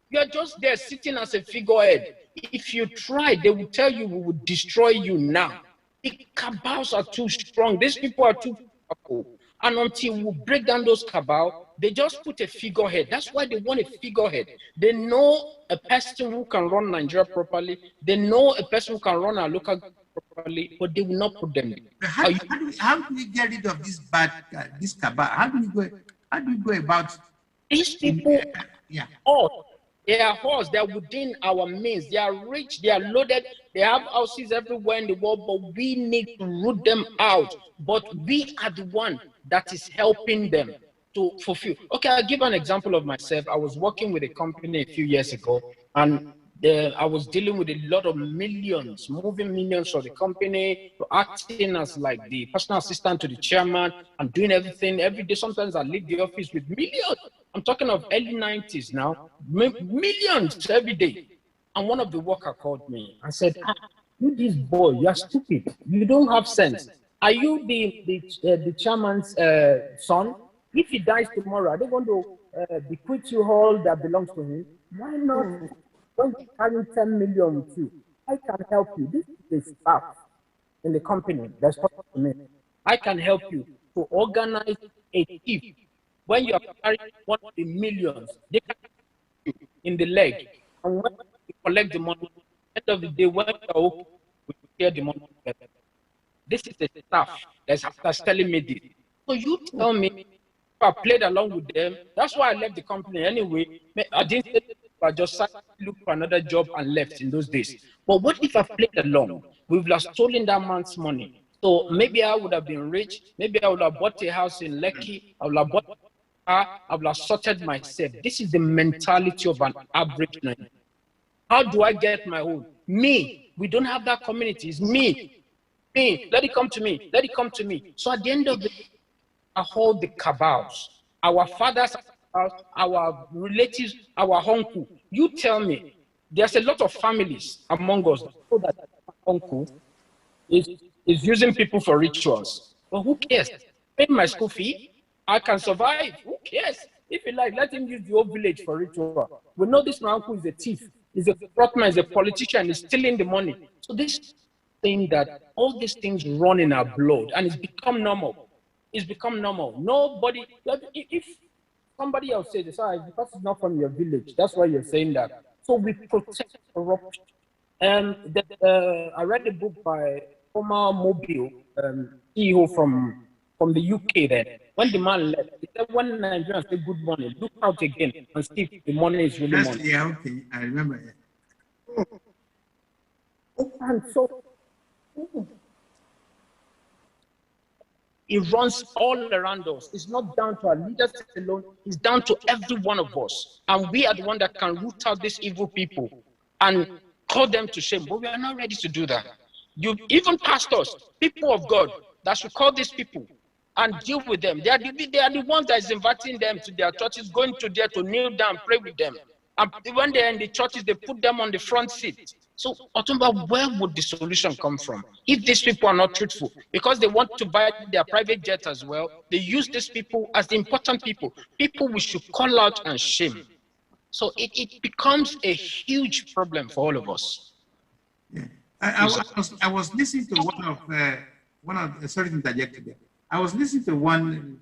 You're just there sitting as a figurehead. If you try, they will tell you we will destroy you now. The cabals are too strong. These people are too powerful. And until we break down those cabal, they just put a figurehead. That's why they want a figurehead. They know a person who can run Nigeria properly. They know a person who can run our local properly, but they will not put them in. How do we get rid of this cabal? How do we go about These people Yeah. they are horse, they are within our means, they are rich, they are loaded, they have houses everywhere in the world, but we need to root them out. But we are the one that is helping them to fulfill. Okay, I'll give an example of myself. I was working with a company a few years ago, and I was dealing with a lot of millions, moving millions for the company, acting as like the personal assistant to the chairman and doing everything every day. Sometimes I leave the office with millions. I'm talking of early 90s now, millions every day. And one of the workers called me and said, you this boy, you are stupid. You don't have sense. Are you the chairman's son? If he dies tomorrow, are they going to bequeath you all that belongs to him? Why not? When you carry 10 million with you, I can help you. This is the staff in the company that's talking to me. I can help you to organize a thief. When you are carrying one of the millions, they can help you in the leg. And when you collect the money, at the end of the day, when you are okay, we share the money together. This is the staff that's telling me this. So you tell me if I played along with them. That's why I left the company anyway. I didn't say I just looked for another job and left in those days. But what if I played along? We would have stolen that man's money. So maybe I would have been rich. Maybe I would have bought a house in Lekki. I would have bought a car. I would have sorted myself. This is the mentality of an average man. How do I get my own? Me. We don't have that community. It's me. Me. Let it come to me. Let it come to me. So at the end of the day, I hold the cabals. Our fathers, our relatives, our uncle. You tell me, there's a lot of families among us that uncle is using people for rituals. But who cares? Pay my school fee, I can survive. Who cares? If you like, let him use the whole village for ritual. We know this my uncle is a thief, he's a fraudman, he's a politician, he's stealing the money. So this thing that all these things run in our blood and it's become normal. It's become normal. Nobody, if somebody else says, because it's not from your village, that's why you're saying that. So we protect corruption. And I read a book by OtunbaHOO, CEO from the UK then. When the man left, he said, when Nigerians say good morning, look out again and see if the money is really money. Yeah, okay, I remember it. And so it runs all around us. It's not down to our leaders alone. It's down to every one of us. And we are the one that can root out these evil people and call them to shame. But we are not ready to do that. Even pastors, people of God, that should call these people and deal with them. They are the ones that is inviting them to their churches, going to there to kneel down, pray with them. And when they're in the churches, they put them on the front seat. So, Otunba, where would the solution come from if these people are not truthful? Because they want to buy their private jets as well. They use these people as the important people we should call out and shame. So it becomes a huge problem for all of us. Yeah. I was listening to sorry to interject again. I was listening to one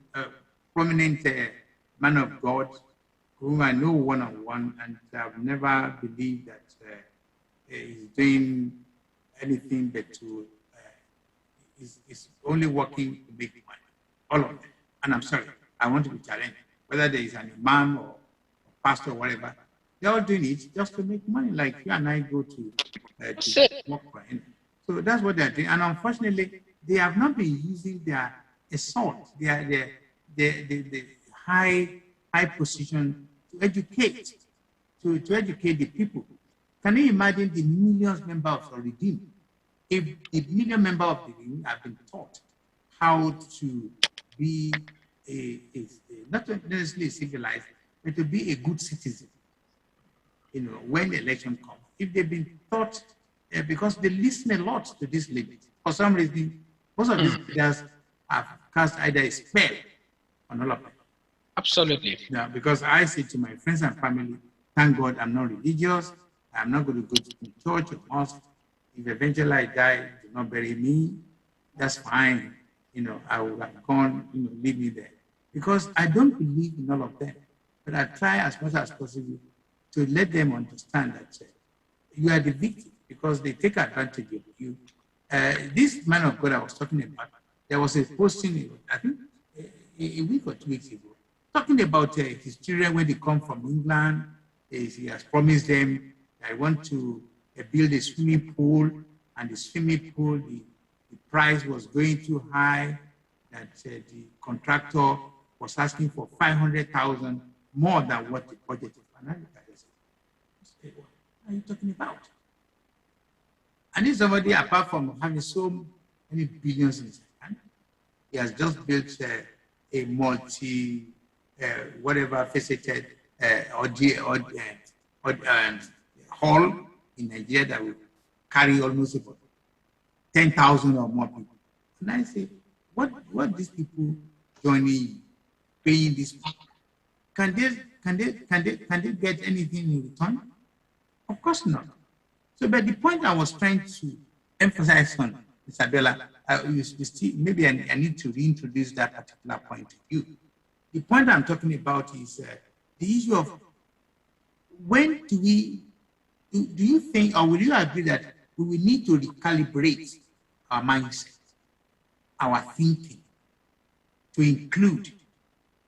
prominent man of God whom I know one-on-one, and I've never believed that he's doing anything but to is only working to make money. All of them. And I'm sorry, I want to be challenged. Whether there is an imam or pastor or whatever, they're all doing it just to make money, like you and I go to work for him. So that's what they're doing. And unfortunately, they have not been using their assault, their high position to educate, to educate the people. Can you imagine the millions members of the Redeem? If the million members of the Redeem have been taught how to be not necessarily civilized, but to be a good citizen, when the election comes, if they've been taught, because they listen a lot to this lady. For some reason, most of these leaders have cast either a spell on all of them. Absolutely. Yeah, because I say to my friends and family, thank God I'm not religious. I'm not going to go to church or mosque. If eventually I die, do not bury me. That's fine. I will have gone, leave me there. Because I don't believe in all of them. But I try as much as possible to let them understand that you are the victim because they take advantage of you. This man of God I was talking about, there was a posting, I think a week or 2 weeks ago, talking about his children when they come from England. He has promised them, I want to build a swimming pool, and the swimming pool, the price was going too high, that the contractor was asking for 500,000 more than what the budget is. And I said, what are you talking about? And this somebody, apart from having so many billions in his hand, he has just built a multi, whatever faceted hall in Nigeria that will carry almost about 10,000 or more people. And I say, what these people joining, paying this? Can they get anything in return? Of course not. So, but the point I was trying to emphasize on, Isabella, maybe I need to reintroduce that particular point to you. The point I'm talking about is the issue of when do you think, or will you agree that we will need to recalibrate our mindset, our thinking, to include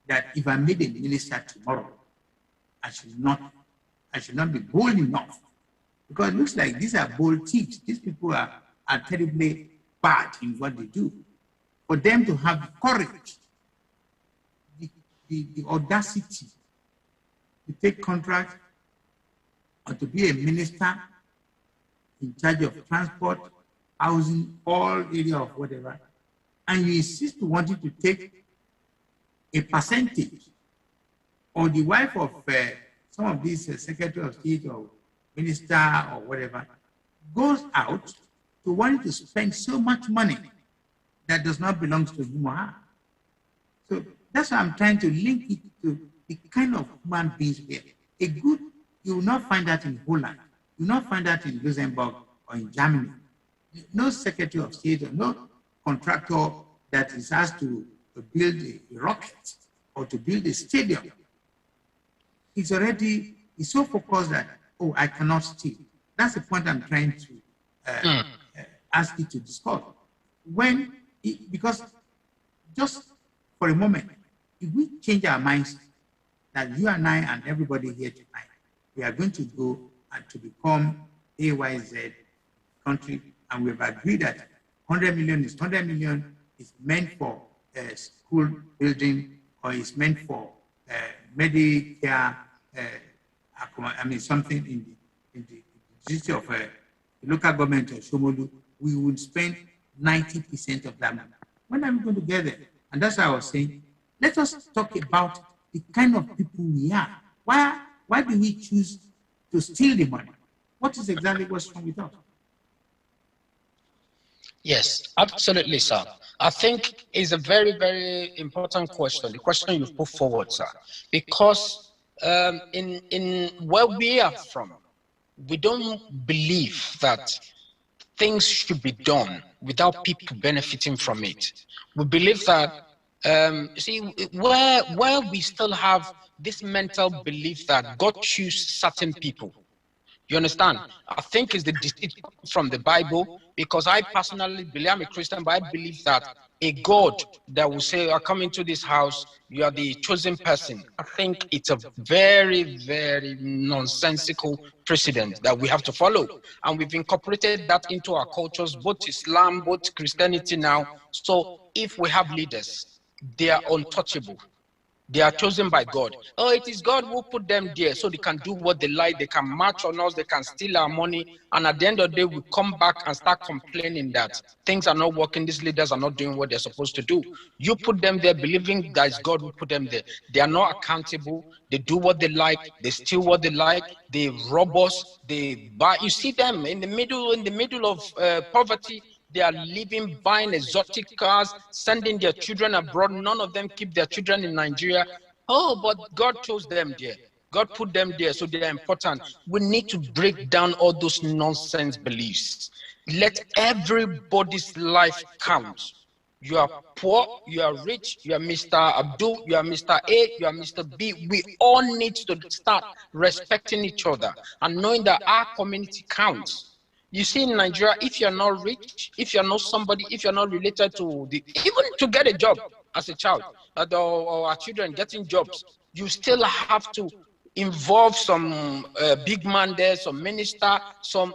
that if I made a minister tomorrow, I should not be bold enough, because it looks like these are bold thieves. These people are terribly bad in what they do. For them to have the courage, the audacity to take contracts or to be a minister in charge of transport, housing, all area of whatever, and you insist to wanting to take a percentage, or the wife of some of these Secretary of State or minister or whatever goes out to wanting to spend so much money that does not belong to him or her. So that's why I'm trying to link it to the kind of human beings we are. You will not find that in Holland. You will not find that in Luxembourg or in Germany. No Secretary of State or no contractor that is asked to build a rocket or to build a stadium. He's so focused that, oh, I cannot steal. That's the point I'm trying to ask you to discuss. Because just for a moment, if we change our minds that you and I and everybody here tonight, we are going to go and to become AYZ country, and we've agreed that 100 million is meant for school building, or is meant for Medicare, something in the district of the local government of Shomolu, we would spend 90% of that money. When are we going to get there? And that's why I was saying, let us talk about the kind of people we are. Why do we choose to steal the money? What is exactly what's wrong with us? Yes, absolutely, sir. I think it's a very, very important question, the question you put forward, sir, because in where we are from, we don't believe that things should be done without people benefiting from it. We believe that, see, where we still have this mental belief that God chooses certain people. You understand? I think it's the deceit from the Bible, because I personally believe, I'm a Christian, but I believe that a God that will say, I come into this house, you are the chosen person. I think it's a very, very nonsensical precedent that we have to follow. And we've incorporated that into our cultures, both Islam, both Christianity now. So if we have leaders, they are untouchable. They are chosen by God. Oh, it is God who put them there so they can do what they like. They can march on us. They can steal our money. And at the end of the day, we come back and start complaining that things are not working. These leaders are not doing what they're supposed to do. You put them there believing that it's God who put them there. They are not accountable. They do what they like. They steal what they like. They rob us. They buy. You see them in the middle of poverty. They are living, buying exotic cars, sending their children abroad. None of them keep their children in Nigeria. Oh, but God chose them there. God put them there, so they are important. We need to break down all those nonsense beliefs. Let everybody's life count. You are poor, you are rich, you are Mr. Abdul, you are Mr. A, you are Mr. B. We all need to start respecting each other and knowing that our community counts. You see, in Nigeria, if you're not rich, if you're not somebody, if you're not related to even to get a job, as a child, or our children getting jobs, you still have to involve some big man there, some minister,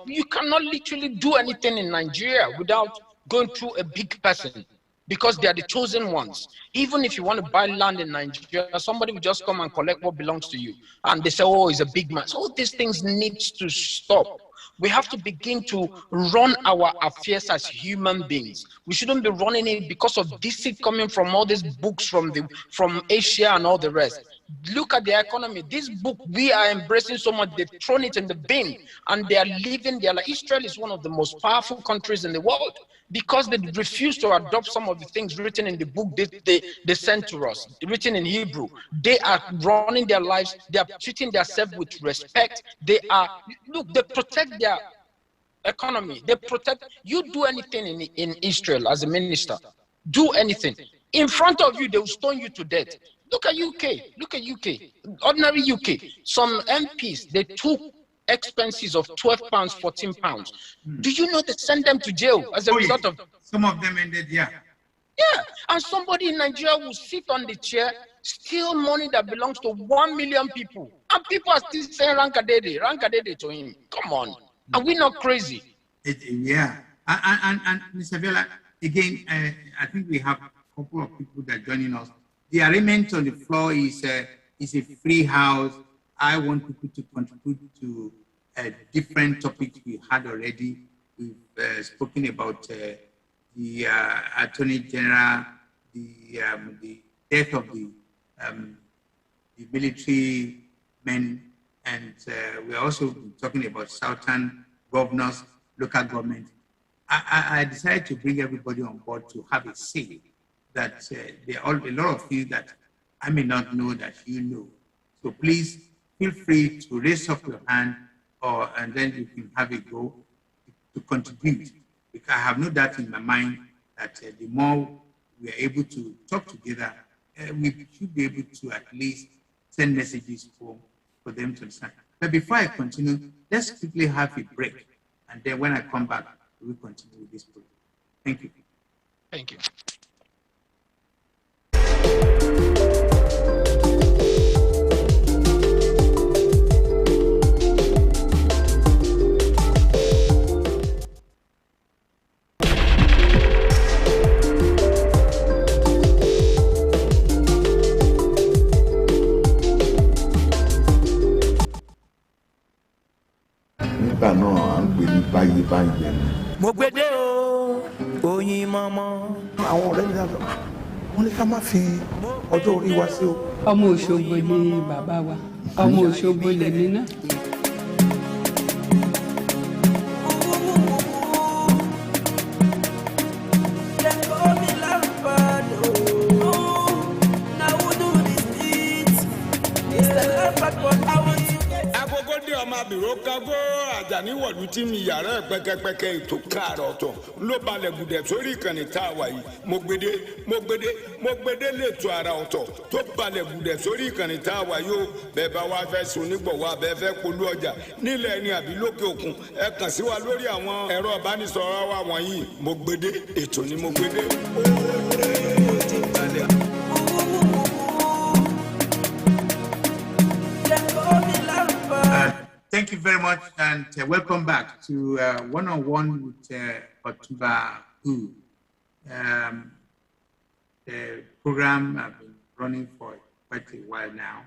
you cannot literally do anything in Nigeria without going through a big person, because they are the chosen ones. Even if you want to buy land in Nigeria, somebody will just come and collect what belongs to you. And they say, oh, he's a big man. So all these things need to stop. We have to begin to run our affairs as human beings. We shouldn't be running it because of deceit coming from all these books from Asia and all the rest. Look at the economy. This book we are embracing so much, they've thrown it in the bin, and they are living their life. Israel is one of the most powerful countries in the world because they refuse to adopt some of the things written in the book they sent to us, written in Hebrew. They are running their lives. They are treating themselves with respect. They protect their economy. They protect. You do anything in Israel as a minister, do anything. In front of you, they will stone you to death. Look at UK. Look at UK. Ordinary UK. Some MPs, they took expenses of 12 pounds, 14 pounds. Do you know they send them to jail as a result of... Some of them ended, yeah. Yeah, and somebody in Nigeria will sit on the chair, steal money that belongs to 1 million people. And people are still saying Rankadede to him. Come on. Are we not crazy? Yeah. And Mr. Vela, again, I think we have a couple of people that are joining us. The arrangement on the floor is a free house. I want people to contribute to different topics we had already. We've spoken about the Attorney General, the death of the military men, and we're also talking about Southern governors, local government. I decided to bring everybody on board to have a say that there are a lot of things that I may not know that you know. So please feel free to raise up your hand, and then you can have a go to contribute. Because I have no doubt in my mind that the more we are able to talk together, we should be able to at least send messages for them to understand. But before I continue, let's quickly have a break. And then when I come back, we will continue with this program. Thank you. Thank you. MOGBEDE o, oyin mama. àwọn ọ̀rẹ́ mi náà sọ wọ́n ní ká má fi ọjọ́ orí wa sí o. ọmọ Òṣogbo ni bàbá wa, ọmọ Òṣogbo lèmi náà. Àjàníwọ̀lú tí mi yàrá pẹ́kẹ́pẹ́kẹ́ ètò káàrọ̀ ọ̀tọ̀ ló balẹ̀ gùdẹ̀ sórí ìkànnì tá a wà yìí MOGBEDE lètò àrà ọ̀tọ̀ tó balẹ̀ gùdẹ̀ sórí ìkànnì tá a wà yìí ó bẹ́ẹ̀ bá wá fẹ́ sùn nígbọ̀wọ́ abẹ́ fẹ́ polú ọjà nílẹ̀ ẹni àbí lókè òkun ẹ kàn sí wa lórí àwọn ẹ̀rọ ìbánisọ̀rọ̀ wa wọ̀nyí MOGBEDE ètò ní MOGBEDE. Thank you very much, and welcome back to One-on-One with OtunbaHOO. The program I've been running for quite a while now,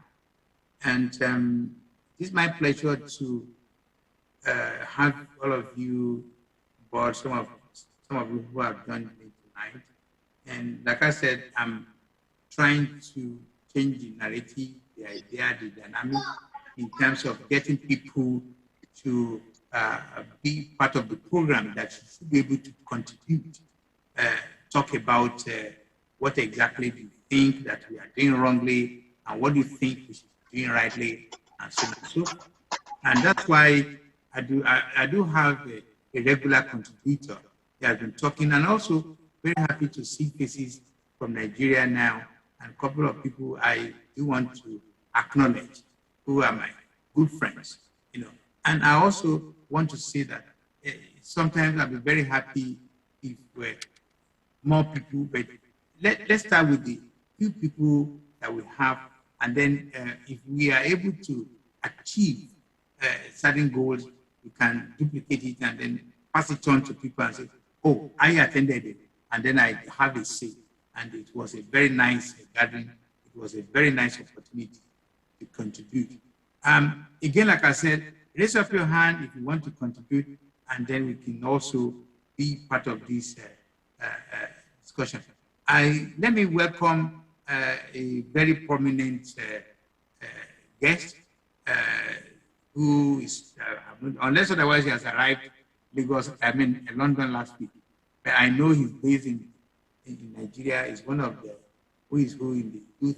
and it's my pleasure to have all of you aboard. Some of you who have joined me tonight, and like I said, I'm trying to change the narrative, the idea, the dynamic, in terms of getting people to be part of the program, that you should be able to contribute, talk about what exactly do you think that we are doing wrongly, and what do you think we should be doing rightly, and so on and so forth. And that's why I do have a regular contributor that has been talking, and also very happy to see faces from Nigeria now, and a couple of people I do want to acknowledge, who are my good friends, you know. And I also want to say that sometimes I'll be very happy if more people, but let's start with the few people that we have, and then if we are able to achieve certain goals, we can duplicate it and then pass it on to people and say, oh, I attended it, and then I have a say. And it was a very nice gathering. It was a very nice opportunity to contribute. Again, like I said, raise up your hand if you want to contribute, and then we can also be part of this discussion. Let me welcome a very prominent guest who is, unless otherwise he has arrived because London last week. But I know he's based in Nigeria. He's one of the who in the youth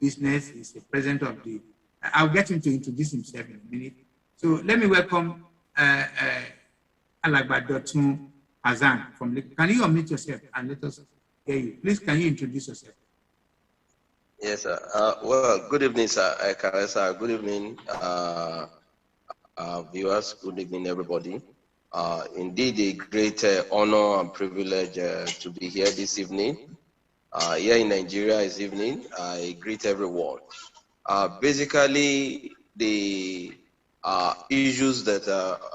business. He's the president of the. I'll get him to introduce himself in a minute. So let me welcome Olabode Hassan from. Can you unmute yourself and let us hear you? Please, can you introduce yourself? Yes, sir. Well, good evening, sir. Good evening, viewers. Good evening, everybody. Indeed, a great honor and privilege to be here this evening. Here in Nigeria this evening, I greet everyone. Basically, the issues that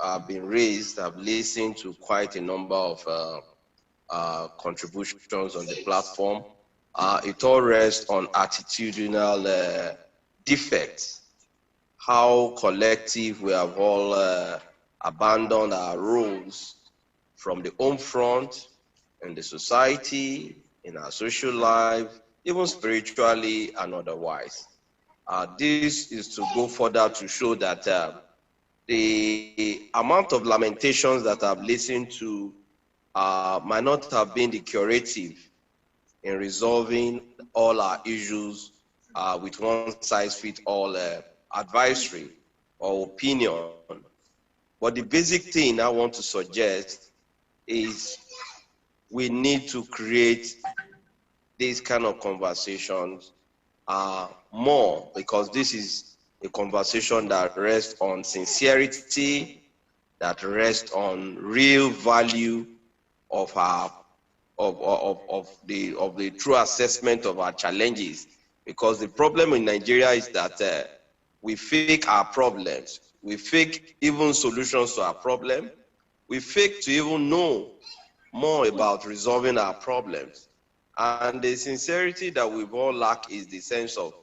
have been raised, I've listened to quite a number of contributions on the platform. It all rests on attitudinal defects, how collective we have all abandoned our roles from the home front, in the society, in our social life, even spiritually and otherwise. This is to go further to show that the amount of lamentations that I've listened to might not have been the curative in resolving all our issues with one size fits all advisory or opinion. But the basic thing I want to suggest is we need to create these kind of conversations more, because this is a conversation that rests on sincerity, that rests on real value of our of the true assessment of our challenges. Because the problem in Nigeria is that we fake our problems. We fake even solutions to our problem. We fake to even know more about resolving our problems. And the sincerity that we've all lack is the sense of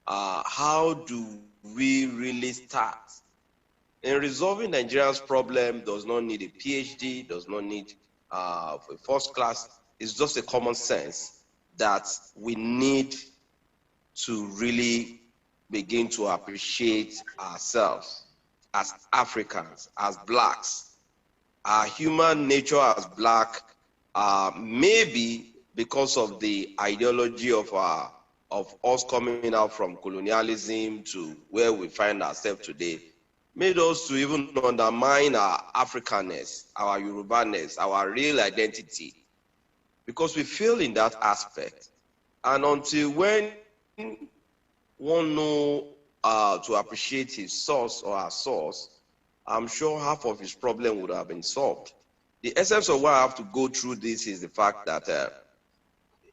how do we really start? In resolving Nigeria's problem does not need a PhD, does not need a first class. It's just a common sense that we need to really begin to appreciate ourselves as Africans, as Blacks. Our human nature as Black, maybe because of the ideology of us coming out from colonialism to where we find ourselves today, made us to even undermine our Africanness, our Yoruba-ness, our real identity, because we fail in that aspect. And until when one knows to appreciate his source or her source, I'm sure half of his problem would have been solved. The essence of why I have to go through this is the fact that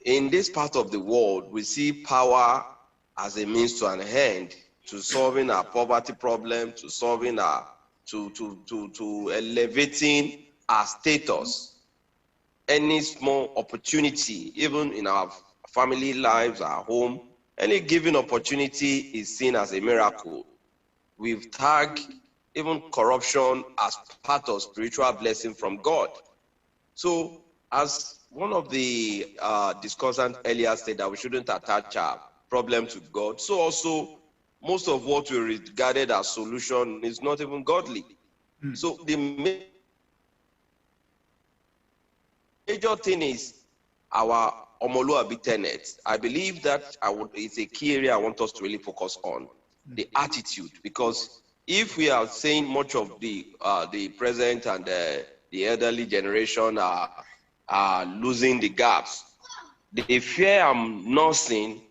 in this part of the world, we see power as a means to an end, to solving our poverty problem, to solving our, to elevating our status. Any small opportunity, even in our family lives, our home, any given opportunity is seen as a miracle. We've tagged even corruption as part of spiritual blessing from God. So as one of the discussants earlier said that we shouldn't attach our problem to God, so also most of what we regarded as solution is not even godly. So the major thing is our Omoluabi tenet. I believe that it's a key area I want us to really focus on, the attitude, because if we are saying much of the present and the elderly generation are losing the gaps, the fear I'm nursing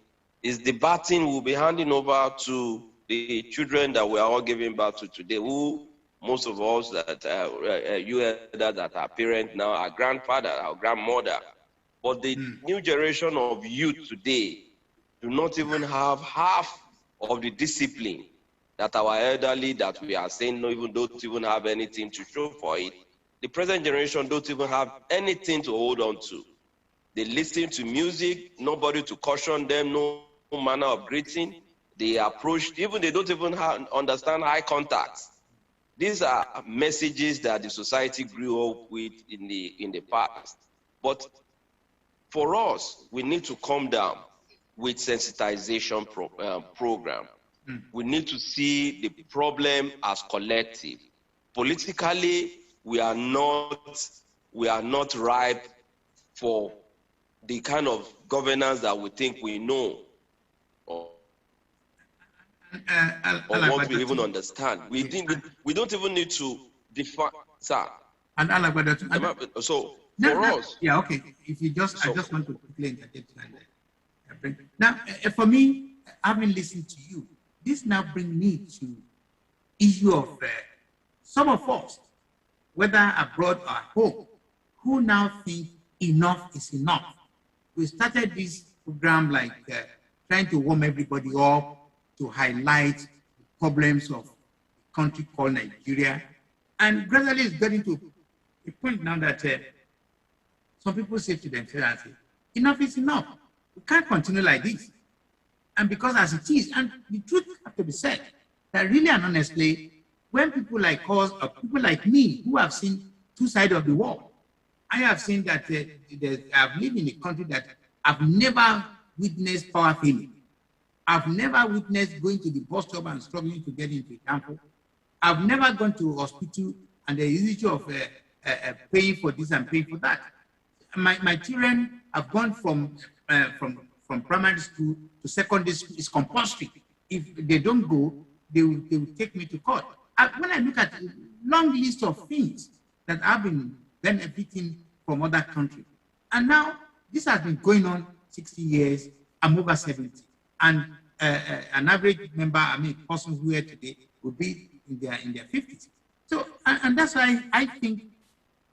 is the baton we'll be handing over to the children that we are all giving birth to today, who most of us that you that are parents now, our grandfather, our grandmother, But the new generation of youth today do not even have half of the discipline that our elderly that we are saying don't even have anything to show for it. The present generation don't even have anything to hold on to. They listen to music, nobody to caution them, no manner of greeting. They approach, even they don't even understand eye contact. These are messages that the society grew up with in the past. But for us, we need to come down with sensitization program. We need to see the problem as collective. Politically, we are not ripe for the kind of governance that we think we know or want to even understand. We don't even need to define, sir. So for us, yeah, okay. If you just, I just want to quickly interject now. For me, having listened to you, this now brings me to issue of some of us, whether abroad or at home, who now think enough is enough. We started this program like trying to warm everybody up to highlight the problems of a country called Nigeria. And gradually it's getting to a point now that some people say to themselves, enough is enough. We can't continue like this. And because as it is, and the truth has to be said, that really and honestly, when people like us or people like me who have seen two sides of the world, I have seen that I've lived in a country that I've never witnessed power failing. I've never witnessed going to the bus stop and struggling to get into a temple. I've never gone to a hospital and the issue of paying for this and paying for that. My children have gone from primary school to secondary school. It's compulsory. If they don't go, they will take me to court. When I look at a long list of things that I've been benefiting from other countries, and now this has been going on 60 years. I'm over 70, and an average member, person who here today, would be in their 50s. So, and that's why I think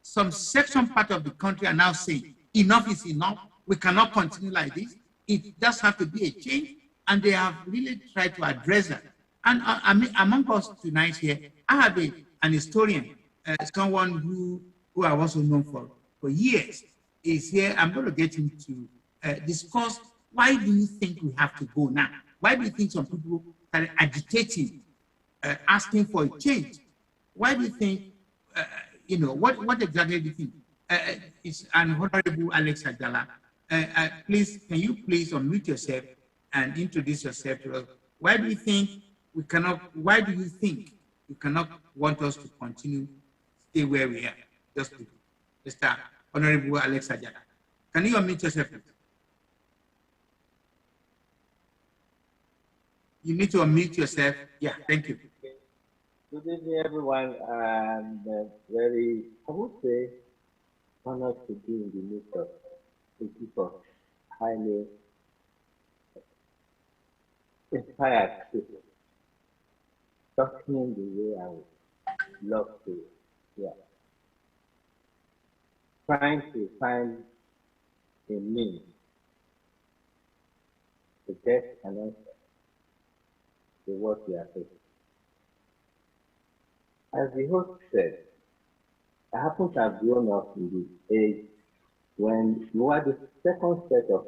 some section part of the country are now saying enough is enough. We cannot continue like this. It does have to be a change, and they have really tried to address that. And among us tonight here, I have an historian, someone who I've also known for years, is here. I'm going to get him to discuss why do you think we have to go now? Why do you think some people are agitating, asking for a change? Why do you think, what exactly do you think? It's an Honorable Alex Ajala. Please, can you please unmute yourself and introduce yourself to us? Why do you think you cannot want us to continue, stay where we are? Just Mr. Honorable Alex Ajala. Can you unmute yourself, please? You need to unmute yourself. Yeah, thank you. Good evening, everyone. And very, I would say, honored to be in the midst of a group of highly inspired people, talking the way I would love to, trying to find a means to get an answer to what we are facing. As the host said, I happen to have grown up in the age when you were the second set of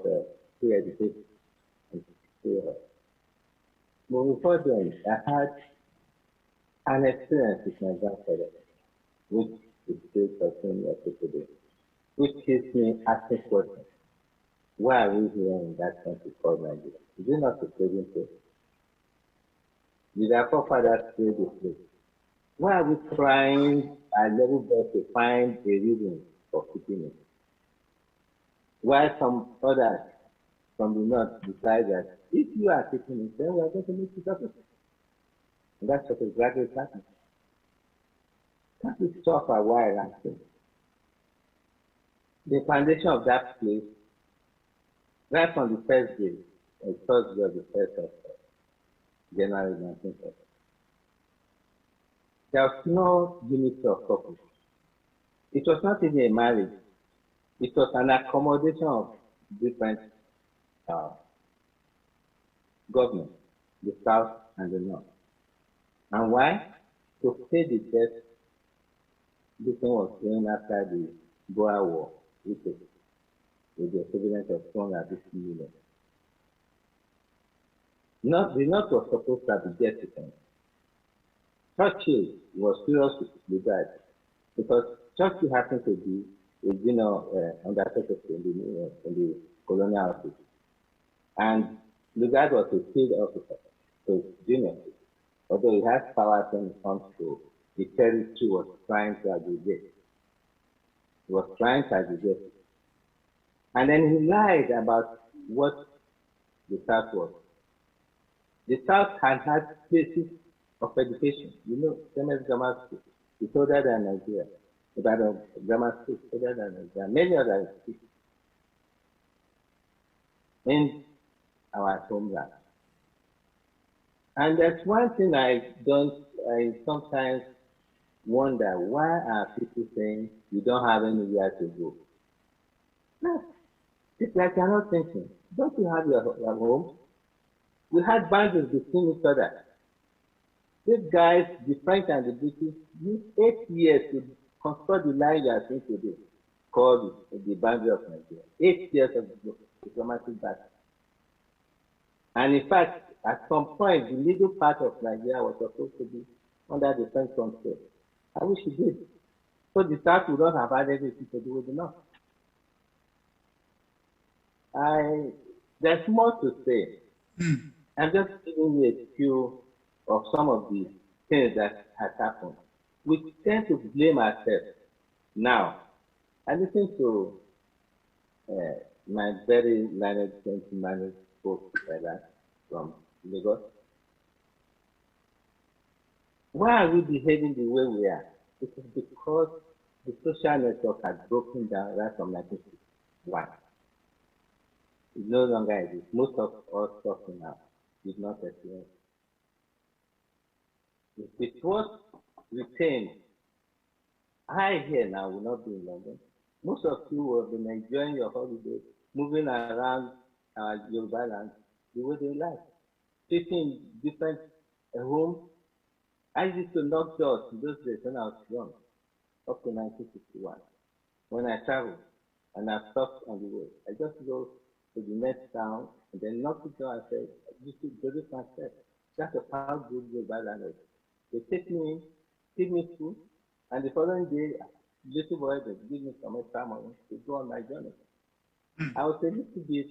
free education. But before then, I had an experience with my grandfather, which is still continuing today, which keeps me asking questions. Why are we here in that country called Nigeria? Is it not a trading place? Did our forefathers trade this place? Why are we trying at level best to find a reason for keeping it? Why some others from the north decide that if you are keeping it, then we are going to make it up. And that's what exactly is happening. Can't we stop a while and think? The foundation of that place, right from the first day, the first day of the 1st of January 1940. There was no unity of purpose. It was not even a marriage. It was an accommodation of different governments, the South and the North. And why? To pay the debt Britain was paying after the Boer War, with the equivalent of 250 million. The North was supposed to have the debt return. Churchill was serious with that because Churchill happened to be a junior undersecretary in the colonial office. And Lugard was a field officer, so it's junior. Although he has power when it comes to the territory was trying to aggregate. He was trying to aggregate. And then he lied about what the South was. The South had places of education. You know, Temes Grammar School is older than Nigeria. Ibadan Grammar School is older than Nigeria. Many other institutions in our homeland. And that's one thing I sometimes wonder, why are people saying you don't have anywhere to go? No, it's like you're not thinking. Don't you have your home? We had boundaries between each other. These guys, the French and the British, used 8 years to construct the line you are seeing today, called the boundary of Nigeria. 8 years of diplomatic battle. And in fact, at some point, the middle part of Nigeria was supposed to be under the French control. I wish it did. So the South would not have had anything to do with the North. There's more to say. I'm just giving you a few of some of the things that has happened. We tend to blame ourselves. Now, I listened to my very learned gentleman spoke from Lagos. Why are we behaving the way we are? It is because the social network has broken down right from 1961. It no longer exists. Most of us talking now did not experience. If it was retained, I here now will not be in London. Most of you will have been enjoying your holiday, moving around Yoruba land the way they like, taking different homes. I used to knock doors in those days when I was young, up to 1961. When I traveled and I stopped on the way, I just go to the next town and then knock it down and say, you should do this myself. That's how good Yoruba land is. They take me in, give me food, and the following day, little boy, they give me some extra money to go on my journey. I was a little bit,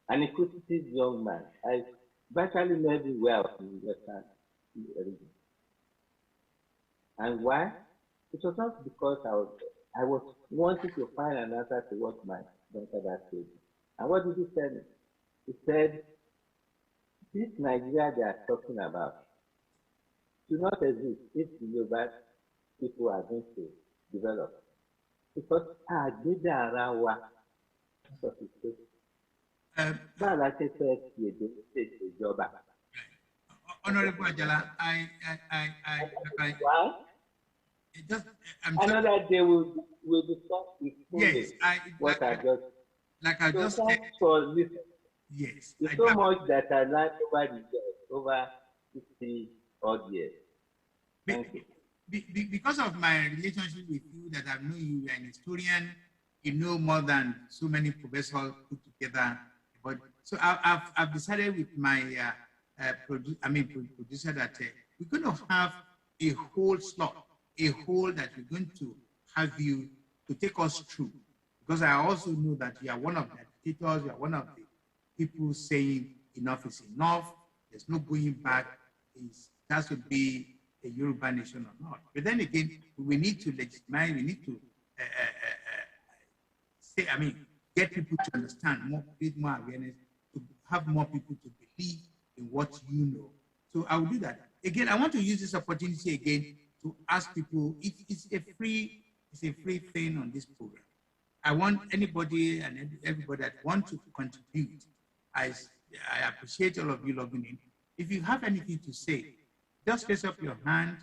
an inquisitive young man. I virtually know everywhere in the Western region. And why? It was not because I was wanting to find an answer to what my grandfather said. And what did he tell me? He said, this Nigeria they are talking about should not exist if the Yoruba people are going to develop. Because Honorable Ajala, another day we'll discuss yes, I just said. For listening. Yes. There's so much that I learned over 50 odd years. Thank you. Because of my relationship with you, that I've known you, an historian, you know more than so many professors put together. But so I've decided with my producer that we're going to have a whole slot, a whole that we're going to have you to take us through. Because I also know that you are one of the agitators, you are one of the people saying enough is enough, there's no going back, it has to be a Yoruba nation or not. But then again, we need to legitimize, we need to get people to understand more, create more awareness, to have more people to believe in what you know. So I will do that. Again, I want to use this opportunity again to ask people, it's a free thing on this program. I want anybody and everybody that want to contribute. I appreciate all of you logging in. If you have anything to say, just raise up your hand,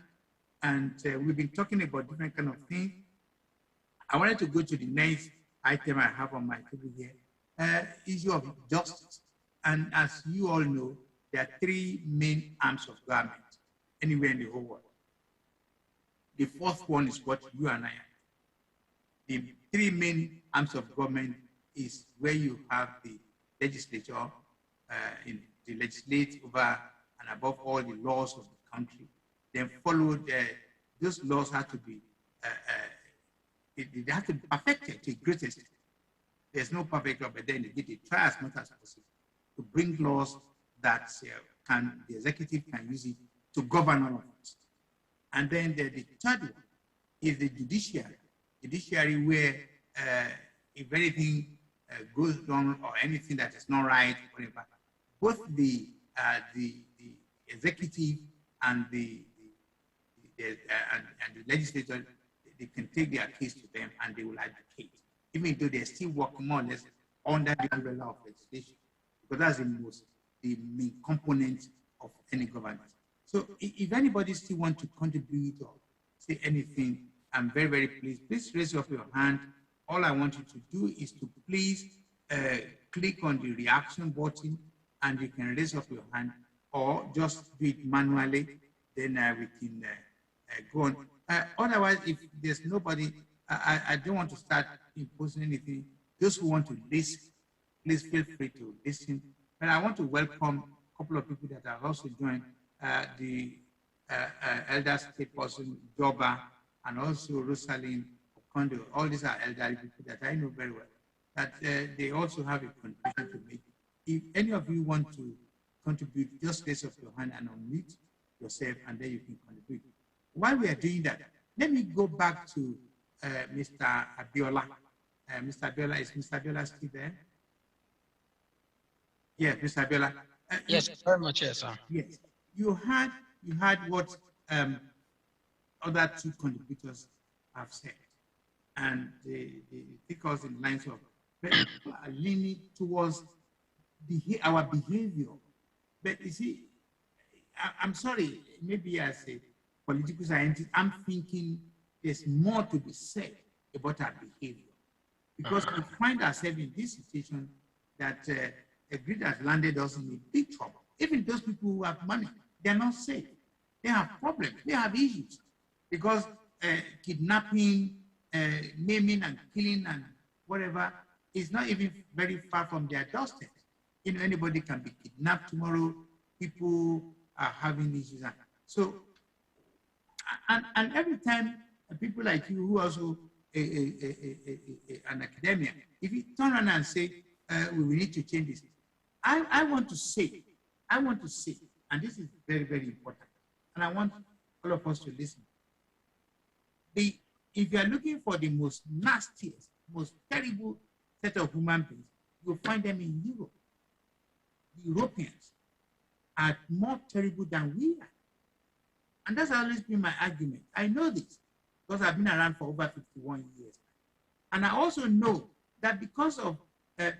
and we've been talking about different kind of things. I wanted to go to the next item I have on my table here, issue of justice. And as you all know, there are three main arms of government anywhere in the whole world. The fourth one is what you and I are. The three main arms of government is where you have the legislature, the legislate over and above all the laws of the country. Then followed, those laws have to be, they have to be perfected to a great extent. There's no perfect law, but then they try as much as possible to bring laws that the executive can use it to govern all of us. And then the third one is the judiciary where if anything goes wrong or anything that is not right, whatever, both the executive and the legislature, they can take their case to them and they will advocate, even though they're still working more or less under the umbrella of legislation, because that's the main component of any governance. So if anybody still wants to contribute or say anything, I'm very, very pleased. Please raise up your hand. All I want you to do is to please click on the reaction button and you can raise up your hand, or just do it manually, then we can go on. Otherwise, if there's nobody, I don't want to start imposing anything. Those who want to listen, please feel free to listen. But I want to welcome a couple of people that have also joined, the elder state person, Joba, and also Rosalind Okondo. All these are elderly people that I know very well, that they also have a contribution to make. If any of you want to contribute, just raise up your hand and unmute yourself, and then you can contribute. While we are doing that, let me go back to Mr. Abiola. Mr. Abiola, is Mr. Abiola still there? Yes, Mr. Abiola. Yes, very much, yes, sir. Yes, you had what other two contributors have said, and they take us in lines of leaning towards our behavior. But you see, I'm sorry, maybe as a political scientist, I'm thinking there's more to be said about our behavior, because we find ourselves in this situation that a grid has landed us in a big trouble. Even those people who have money, they're not safe. They have problems, they have issues, because kidnapping, maiming and killing and whatever is not even very far from their doorstep. You know, anybody can be kidnapped tomorrow. People are having issues. So, and every time people like you who also an academia, if you turn around and say, we need to change this, I want to say, and this is very, very important, and I want all of us to listen. If you are looking for the most nastiest, most terrible set of human beings, you'll find them in Europe. The Europeans are more terrible than we are. And that's always been my argument. I know this because I've been around for over 51 years. And I also know that because of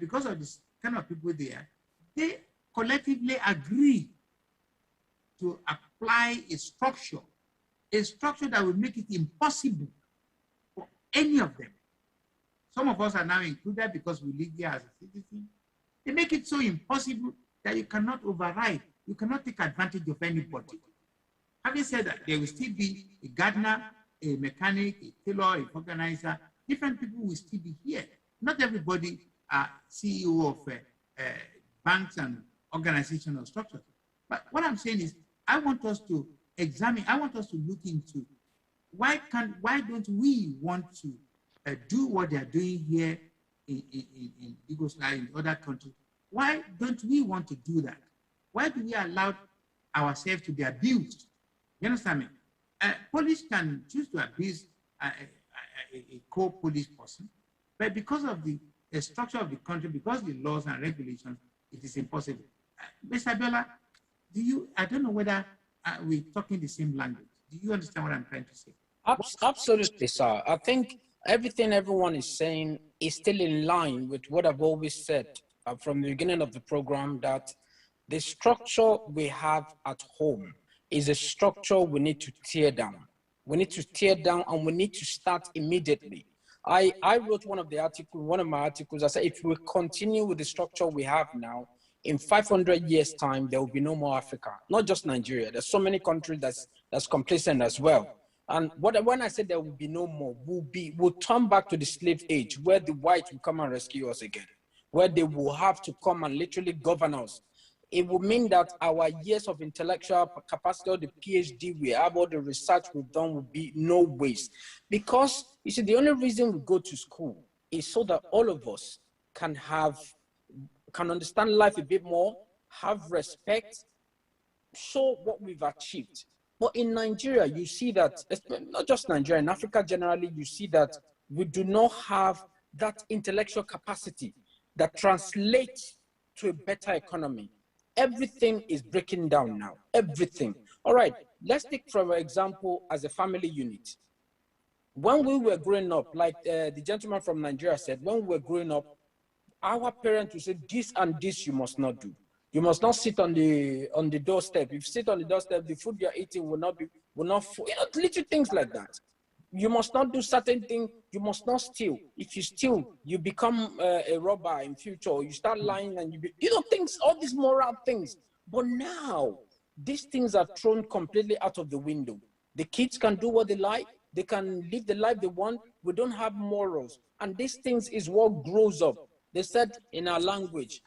this kind of people there, they collectively agree to apply a structure that will make it impossible for any of them. Some of us are now included because we live here as a citizen. They make it so impossible that you cannot override, you cannot take advantage of anybody. Having said that, there will still be a gardener, a mechanic, a tailor, a organizer. Different people will still be here. Not everybody are CEO of banks and organizations or structures. But what I'm saying is, I want us to examine, I want us to look into why don't we want to do what they are doing here in Yugoslavia, in other countries? Why don't we want to do that? Why do we allow ourselves to be abused? You understand me? Police can choose to abuse a co-police person, but because of the structure of the country, because of the laws and regulations, it is impossible. Mr. Abiola, I don't know whether we're talking the same language. Do you understand what I'm trying to say? Absolutely, sir. I think everything everyone is saying is still in line with what I've always said from the beginning of the program, that the structure we have at home is a structure we need to tear down. We need to tear down, and we need to start immediately. I wrote one of my articles. I said, if we continue with the structure we have now, in 500 years' time, there will be no more Africa, not just Nigeria. There's so many countries that's complacent as well. And when I said there will be no more, we'll turn back to the slave age, where the whites will come and rescue us again, where they will have to come and literally govern us. It will mean that our years of intellectual capacity, or the PhD we have, or the research we've done will be no waste. Because, you see, the only reason we go to school is so that all of us can understand life a bit more, have respect, show what we've achieved. But in Nigeria, you see that, not just Nigeria, in Africa generally, you see that we do not have that intellectual capacity that translates to a better economy. Everything is breaking down now, everything. All right, let's take for example as a family unit. When we were growing up, like the gentleman from Nigeria said, when we were growing up, our parents would say, this and this you must not do. You must not sit on the doorstep. If you sit on the doorstep, the food you're eating will not, little things like that. You must not do certain things. You must not steal. If you steal, you become a robber in future. You start lying and things, all these moral things. But now, these things are thrown completely out of the window. The kids can do what they like. They can live the life they want. We don't have morals. And these things is what grows up. They said in our language,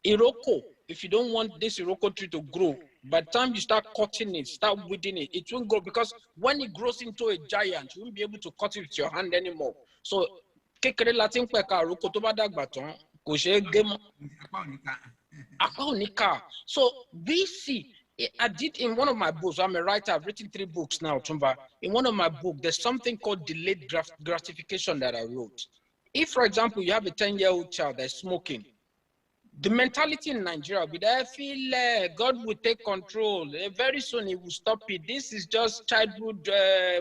Iroko, if you don't want this Iroko tree to grow, by the time you start cutting it, start weeding it, it won't grow, because when it grows into a giant, you won't be able to cut it with your hand anymore. So, so we see, I did in one of my books, I'm a writer, I've written 3 books now, Otunba. In one of my books, there's something called delayed gratification that I wrote. If, for example, you have a 10-year-old child that's smoking, the mentality in Nigeria will be that I feel God will take control. Very soon he will stop it. This is just childhood,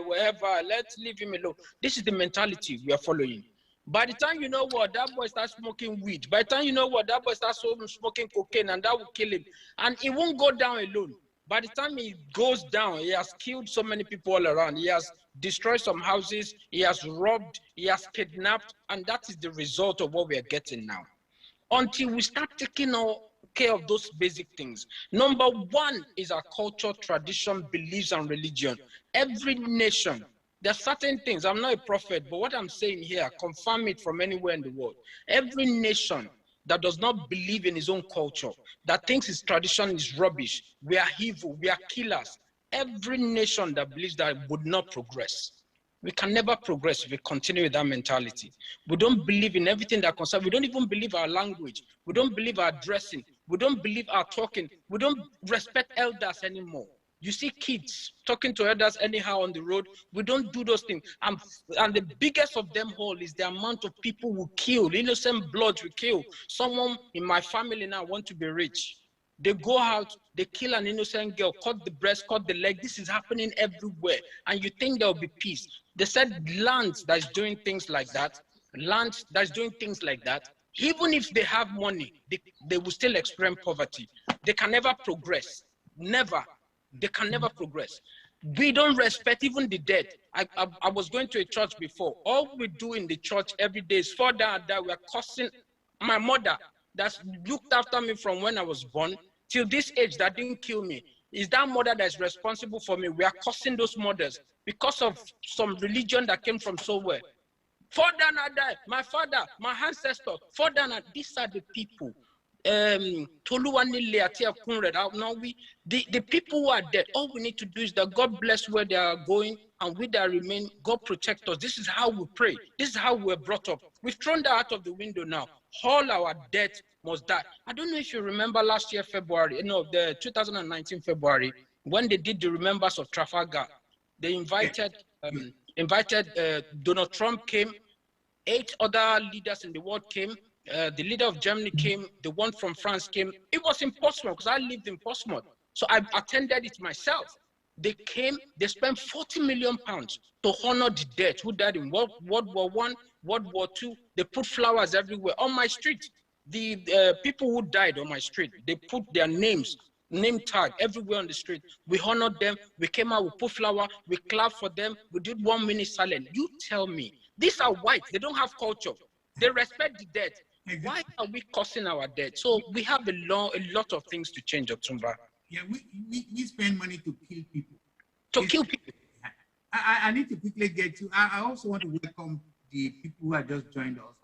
wherever. Let's leave him alone. This is the mentality we are following. By the time you know what, that boy starts smoking weed. By the time you know what, that boy starts smoking cocaine, and that will kill him. And he won't go down alone. By the time he goes down, he has killed so many people all around. He has destroyed some houses. He has robbed. He has kidnapped. And that is the result of what we are getting now. Until we start taking care of those basic things. Number 1 is our culture, tradition, beliefs, and religion. Every nation, there are certain things. I'm not a prophet, but what I'm saying here, confirm it from anywhere in the world. Every nation that does not believe in his own culture, that thinks his tradition is rubbish, we are evil, we are killers. Every nation that believes that would not progress. We can never progress if we continue with that mentality. We don't believe in everything that concerns. We don't even believe our language. We don't believe our dressing. We don't believe our talking. We don't respect elders anymore. You see kids talking to elders anyhow on the road. We don't do those things. And the biggest of them all is the amount of people we kill, innocent blood we kill. Someone in my family now want to be rich. They go out, they kill an innocent girl, cut the breast, cut the leg. This is happening everywhere. And you think there will be peace. They said land that's doing things like that, even if they have money, they will still experience poverty. They can never progress. Never. They can never progress. We don't respect even the dead. I was going to a church before. All we do in the church every day is fall down and die. We are cursing my mother that's looked after me from when I was born till this age, that didn't kill me. Is that mother that's responsible for me? We are cursing those mothers because of some religion that came from somewhere. Fall down and die. My father, my ancestor, fall down and these are the people. The people who are dead, all we need to do is that God bless where they are going, and we that remain, God protect us. This is how we pray. This is how we're brought up. We've thrown that out of the window now. All our dead must die. I don't know if you remember last year, February, the 2019 February, when they did the Remembrance of Trafalgar. They invited Donald Trump came, 8 other leaders in the world came. The leader of Germany came, the one from France came. It was in Portsmouth because I lived in Portsmouth. So I attended it myself. They came, they spent £40 million to honor the dead who died in World War I, World War II. They put flowers everywhere. On my street, the people who died on my street, they put their names, name tag everywhere on the street. We honored them. We came out, we put flower, we clapped for them. We did 1 minute silence. You tell me, These are whites. They don't have culture. They respect the dead. Why are we causing our dead? So we have a lot of things to change, Otunba. Yeah, we spend money to kill people. Kill people. I need to quickly get to. I also want to welcome the people who have just joined us.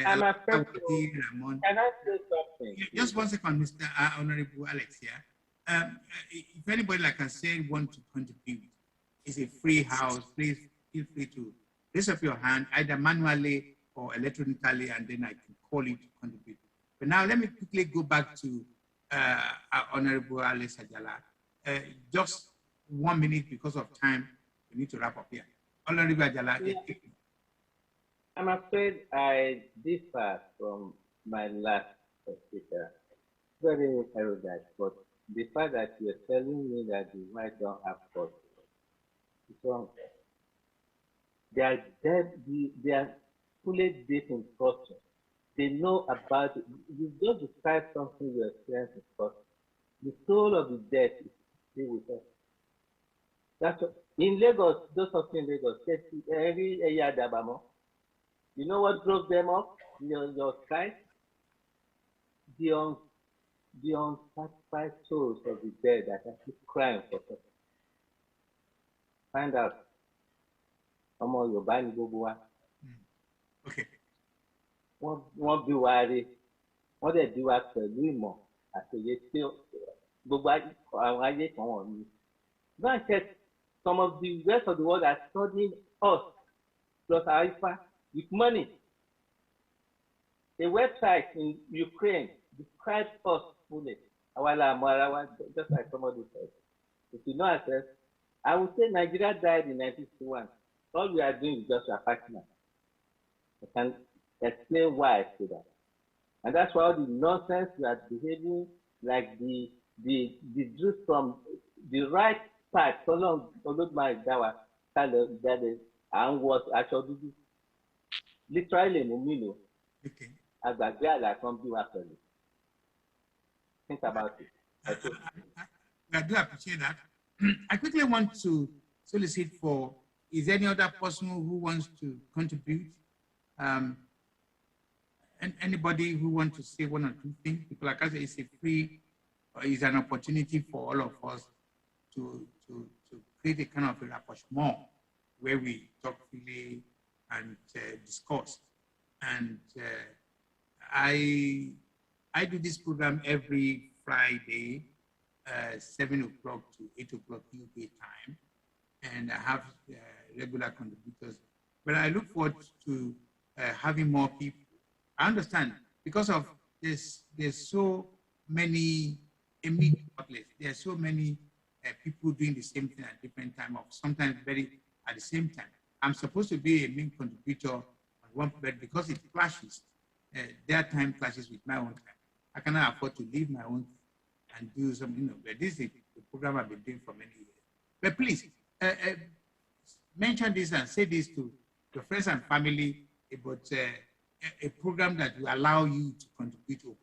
I'm afraid Can I say something? Just 1 second, Mr. Honorable Alex here. If anybody, like I said, want to contribute, it's a free house. Please feel free to raise up your hand, either manually or electronically, and then I can call you to contribute. But now let me quickly go back to Honorable Alex Ajala. Just 1 minute because of time. We need to wrap up here. Honorable Ajala. Yeah. I'm afraid I differ from my last speaker. Very arrogant, but the fact that you're telling me that the white don't have culture is wrong. They are dead, they are fully deep in culture. They know about it. You just describe something you experience in culture. The soul of the dead is still with us. That's what, in Lagos, those of you in Lagos, every year, you know what drove them up? Your sky? The unsatisfied souls of the dead that are still crying for something. Find out. Okay. Wọ́n bí wa rí, wọ́n dẹ̀ bí wa pẹ̀lú ìmọ̀ àtòyé tí gbogbo àwọn ayé kan wọ̀n ní. Go and check some of the rest of the world are studying us plus our IFA with money. A website in Ukraine describes us fully. Just like somebody said. If you know access, I would say Nigeria died in 1961. All we are doing is just a partner. I can explain why I say that. And that's why all the nonsense we are behaving like the Jews from the right part, so long, and what actually literally no. Okay. Think about it. I do appreciate that. I quickly want to solicit for, is there any other person who wants to contribute? And anybody who wants to say 1 or 2 things? Because like I said, it's a free, it's an opportunity for all of us to create a kind of a rapprochement where we talk freely and discuss. And I do this program every Friday, 7 o'clock to 8 o'clock UK time, and I have regular contributors. But I look forward to having more people. I understand because of this. There's so many outlets. There are so many people doing the same thing at different times, or sometimes very at the same time. I'm supposed to be a main contributor on one, but because it clashes, their time clashes with my own time. I cannot afford to leave my own and do something. But this is the program I've been doing for many years. But please mention this and say this to your friends and family about a program that will allow you to contribute to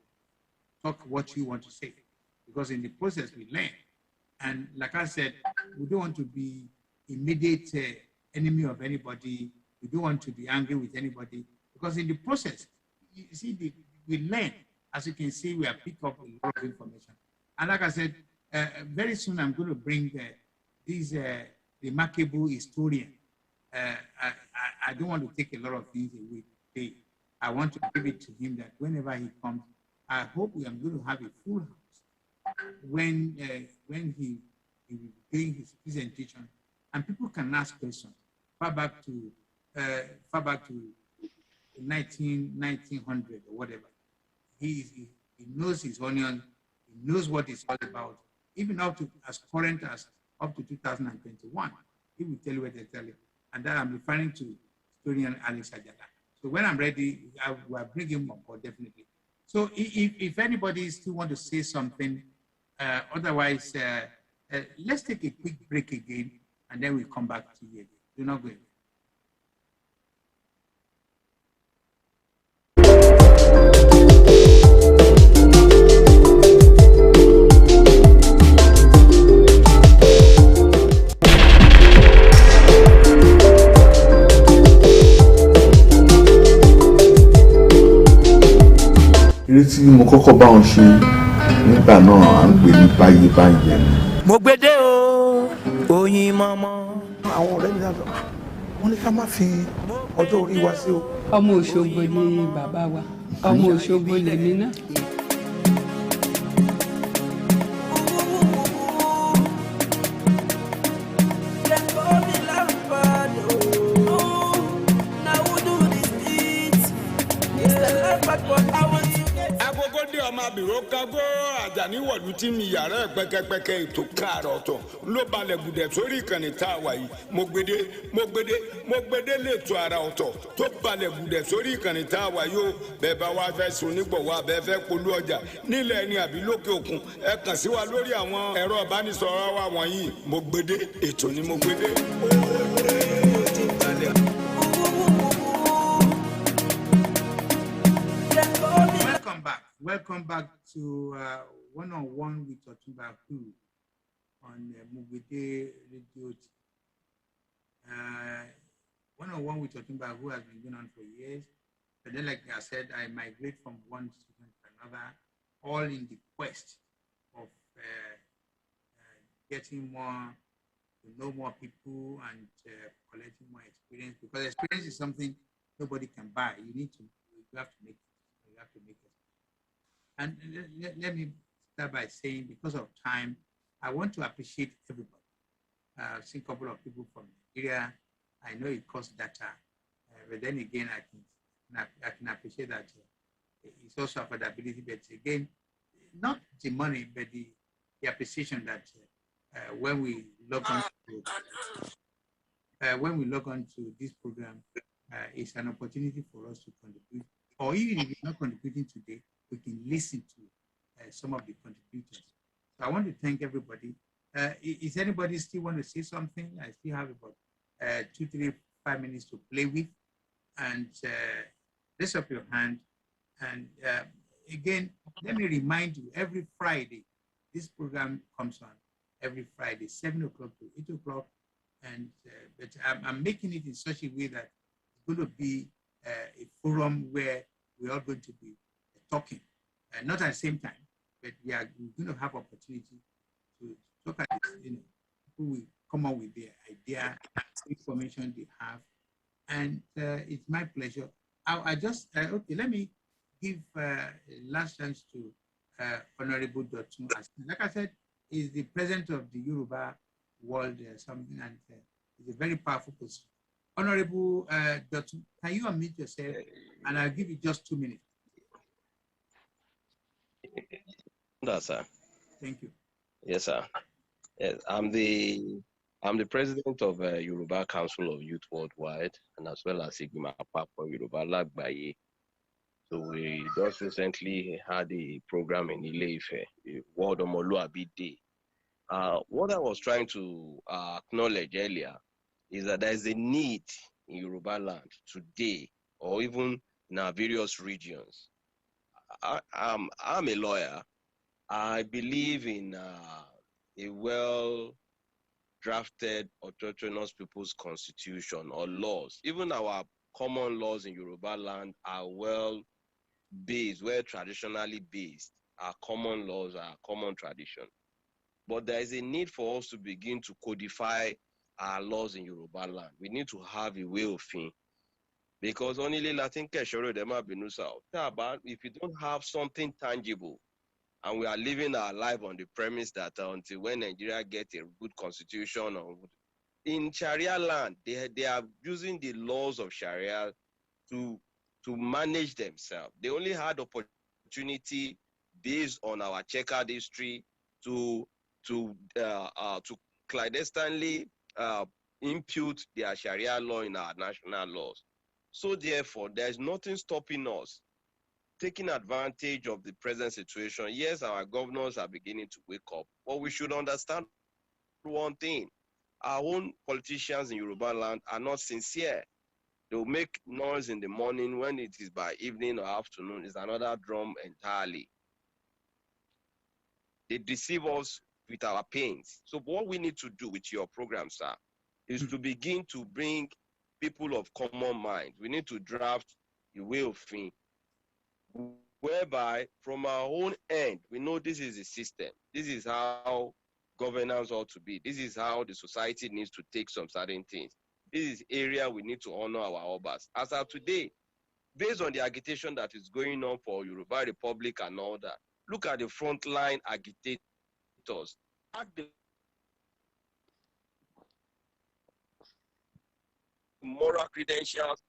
talk what you want to say. Because in the process we learn. And like I said, we don't want to be immediate enemy of anybody. We don't want to be angry with anybody. Because in the process, you see, we learn. As you can see, we have picked up a lot of information. And like I said, very soon I'm going to bring this remarkable historian. I don't want to take a lot of things away today. I want to give it to him that whenever he comes, I hope we are going to have a full house when he will be doing his presentation, and people can ask questions far back to 1900 or whatever. He knows his onion, he knows what it's all about, even up to as current as up to 2021. He will tell you what they tell you. And that I'm referring to historian Alex Ajala. So when I'm ready, I will bring him on board definitely. So if anybody still want to say something, otherwise, let's take a quick break again, and then we'll come back to you again. Do not go away. eré tí mo kọ́kọ́ bá wọn ṣe nígbà náà à ń pè ní báyé báyé ni. MOGBEDE o oyin mama. àwọn ọ̀rẹ́ mi dáadọ́ wọ́n ní ká má fi ọjọ́ orí wa sí o. ọmọ Òṣogbo ni bàbá wa ọmọ Òṣogbo lèmi náà. ọmọ abìrò kágó àjàní wọ̀lú tí mi yàrá ẹ̀ pẹ́kẹ́pẹ́kẹ́ ètò káàrọ̀ ọ̀tọ̀ ló balẹ̀ gùdẹ̀ sórí ìkànnì tá a wà yìí MOGBEDE lẹ́tọ̀ ara ọ̀tọ̀ tó balẹ̀ gùdẹ̀ sórí ìkànnì tá a wà yìí ó bẹ́ẹ̀ bá wá fẹ́ sùn nígbọ̀wọ́ abẹ́ fẹ́ polú ọjà nílẹ̀ ẹni àbí lókè òkun ẹ kàn sí wa lórí àwọn ẹ̀rọ ìbánisọ̀rọ̀ wa wọ̀nyí MOGBEDE ètò ní MOGBEDE. Welcome back to OneonOne with OtunbaHOO on MOGBEDE Radio. OneonOne with OtunbaHOO has been going on for years. But then, like I said, I migrate from one student to another, all in the quest of getting more, to know more people and collecting more experience. Because experience is something nobody can buy. You have to make it. You have to make it. And let me start by saying, because of time, I want to appreciate everybody. I've seen a couple of people from Nigeria. I know it costs data, but then again, I can appreciate that it's also affordability. But again, not the money, but the appreciation that when we log on to this program, it's an opportunity for us to contribute. Or even if we're not contributing today, we can listen to some of the contributors. So I want to thank everybody. Is anybody still want to say something? I still have about 2, 3, 5 minutes to play with. And raise up your hand. And again, let me remind you, every Friday, this program comes on every Friday, 7 o'clock to 8 o'clock. And but I'm making it in such a way that it's going to be a forum where we're all going to be talking, not at the same time, but we're going to have opportunity to talk at this. People will come up with their idea, information they have, and it's my pleasure. I just okay. Let me give last chance to Honorable Dotun. Like I said, he's the president of the Yoruba world, something, and it's a very powerful position. Honorable Dotun, can you unmute yourself? And I'll give you just 2 minutes. No, sir. Thank you. Yes, sir. Yes, I'm the president of Yoruba Council of Youth Worldwide, and as well as Sigma for Yoruba Lagbaye. So we just recently had a program in Ile-Ife, World Omoluabi Day. What I was trying to acknowledge earlier is that there is a need in Yoruba land today, or even in our various regions. I'm a lawyer. I believe in a well-drafted autonomous people's constitution or laws. Even our common laws in Yoruba land are well-based, well traditionally based. Our common laws are common tradition. But there is a need for us to begin to codify our laws in Yoruba land. We need to have a way of thinking. Because only Latin if you don't have something tangible, and we are living our life on the premise that until when Nigeria gets a good constitution, or in Sharia land, they are using the laws of Sharia to manage themselves. They only had opportunity based on our checkered history to clandestinely impute their Sharia law in our national laws. So therefore, there's nothing stopping us taking advantage of the present situation. Yes, our governors are beginning to wake up, but we should understand one thing. Our own politicians in Yoruba land are not sincere. They'll make noise in the morning. When it is by evening or afternoon, it's another drum entirely. They deceive us with our pains. So what we need to do with your program, sir, is to begin to bring people of common mind. We need to draft a way of thinking whereby from our own end, we know this is the system. This is how governance ought to be. This is how the society needs to take some certain things. This is area we need to honor our obas. As of today, based on the agitation that is going on for Yoruba Republic and all that, look at the frontline agitators. The moral credentials,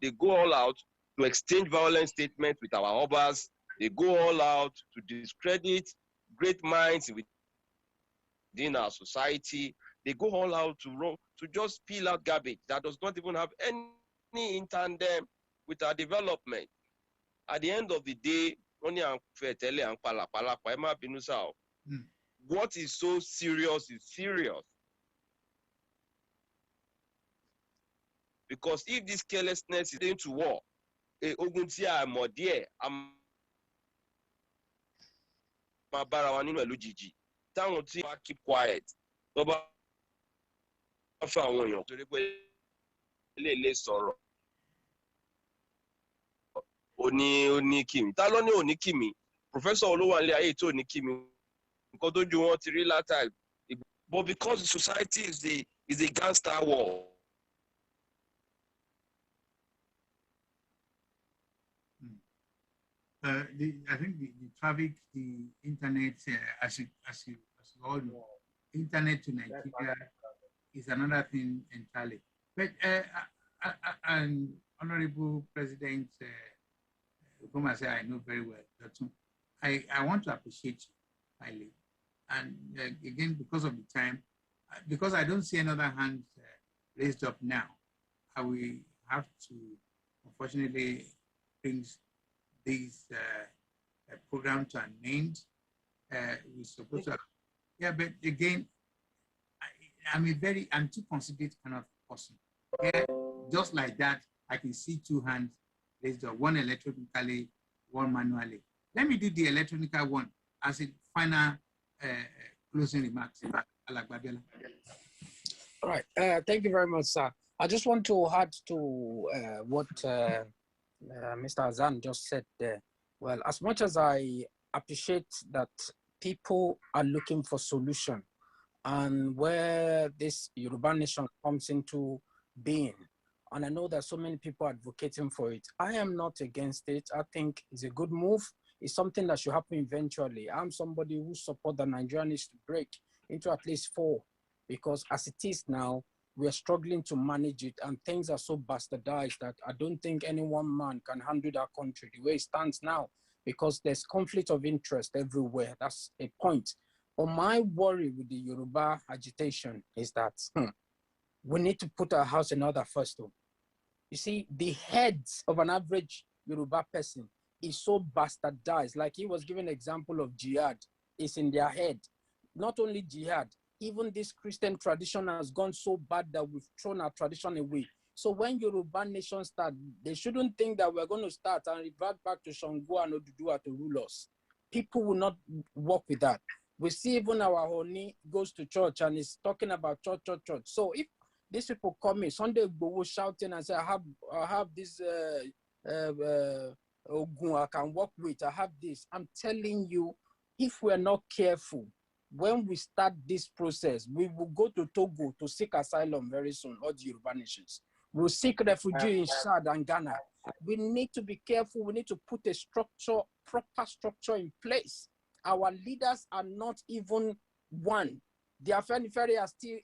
they go all out to exchange violent statements with our obas. They go all out to discredit great minds within our society. They go all out to just peel out garbage that does not even have any in tandem with our development. At the end of the day, what is so serious is serious. Because if this carelessness is into war, keep quiet. Oni kimi. Ta ló ní òní kimi? Professor Olowanle ayé tó ní kimi. Nǹkan tó ju wọn ti rí látàrí. But because the society is a gangster war. I think the traffic, the internet, as you all know, internet to Nigeria is another thing entirely. But and Honorable President, whom I say I know very well, I want to appreciate you highly. And again, because of the time, because I don't see another hand raised up now, I will have to, unfortunately, bring this program to an end. We're supposed to, yeah, but again, I'm too considerate kind of person. Yeah, just like that, I can see two hands raised up, one electronically, one manually. Let me do the electronical one as a final closing remarks. All right. Thank you very much, sir. I just want to add to what Mr. Azan just said there. Well, as much as I appreciate that people are looking for solution and where this Yoruba nation comes into being, and I know that so many people are advocating for it, I am not against it. I think it's a good move. It's something that should happen eventually. I'm somebody who supports that Nigeria needs to break into at least 4, because as it is now, we are struggling to manage it, and things are so bastardized that I don't think any one man can handle that country the way it stands now, because there's conflict of interest everywhere. That's a point. But my worry with the Yoruba agitation is that we need to put our house in order first. Though. You see, the heads of an average Yoruba person is so bastardized. Like he was giving an example of jihad, it's in their head. Not only jihad, even this Christian tradition has gone so bad that we've thrown our tradition away. So when Yoruba nation start, they shouldn't think that we're going to start and revert back to Shango and Oduduwa to rule us. People will not work with that. We see even our Oni goes to church and is talking about church. So if these people come in, Sunday go shouting and say, I have this Ogun I can work with, I have this. I'm telling you, if we're not careful, when we start this process, we will go to Togo to seek asylum very soon, all the Yoruba nations. We'll seek refugee in Chad and Ghana. We need to be careful. We need to put a structure, proper structure in place. Our leaders are not even one. The Afenifere are still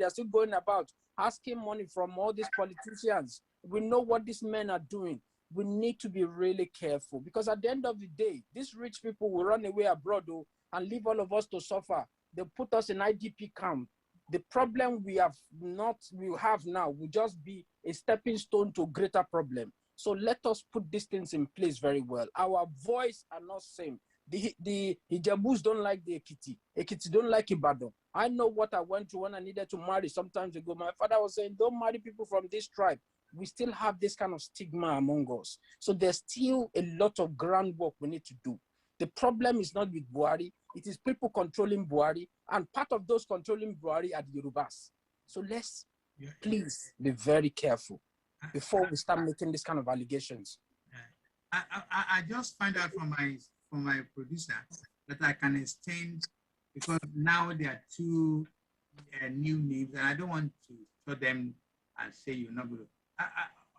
are still going about asking money from all these politicians. We know what these men are doing. We need to be really careful, because at the end of the day, these rich people will run away abroad and leave all of us to suffer. They put us in IDP camp. The problem we have now will just be a stepping stone to a greater problem. So let us put these things in place very well. Our voice are not same. The Ijabus don't like the Ekiti. Ekiti don't like Ibadan. I know what I went through when I needed to marry some time ago. My father was saying, don't marry people from this tribe. We still have this kind of stigma among us. So there's still a lot of groundwork we need to do. The problem is not with Buhari. It is people controlling Buhari, and part of those controlling Buhari are the Yorubas. So let's please be very careful before we start making this kind of allegations. I just find out from my producer that I can extend because now there are two new names, and I don't want to show them and say you're not going to.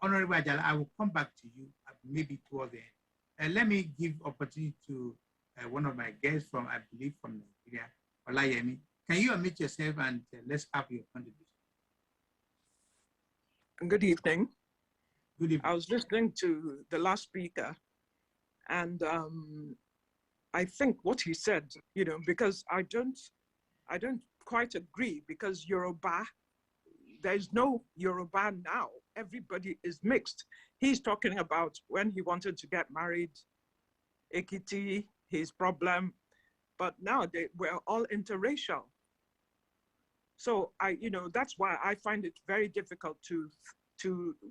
Honorable Ajala, I will come back to you maybe towards the end. Let me give opportunity to one of my guests from, I believe, from Nigeria, Olayemi. Can you unmute yourself and let's have your contribution? Good evening. Good evening. I was listening to the last speaker, and I think what he said, you know, because I don't quite agree, because Yoruba, there's no Yoruba now. Everybody is mixed. He's talking about when he wanted to get married, Ekiti, his problem, but now we're all interracial. So that's why I find it very difficult to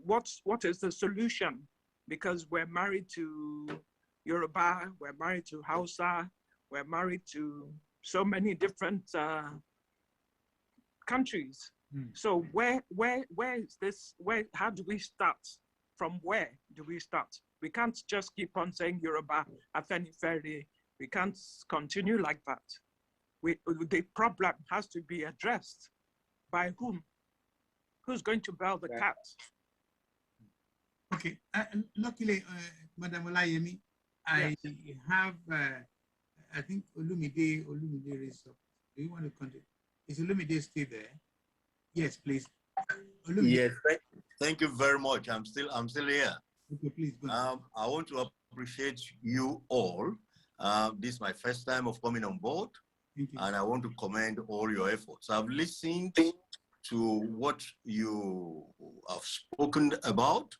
what is the solution, because we're married to Yoruba, we're married to Hausa, we're married to so many different countries. So where is this? How do we start? From where do we start? We can't just keep on saying Yoruba, Afenifere. We can't continue like that. The problem has to be addressed. By whom? Who's going to bail the cat? Okay. Luckily, Madam Olayemi, I have, I think Olumide raised up. Do you want to continue? Is Olumide still there? Yes, please. Yes, thank you very much. I'm still here. Okay, please go ahead. I want to appreciate you all. This is my first time of coming on board, and I want to commend all your efforts. I've listened to what you have spoken about,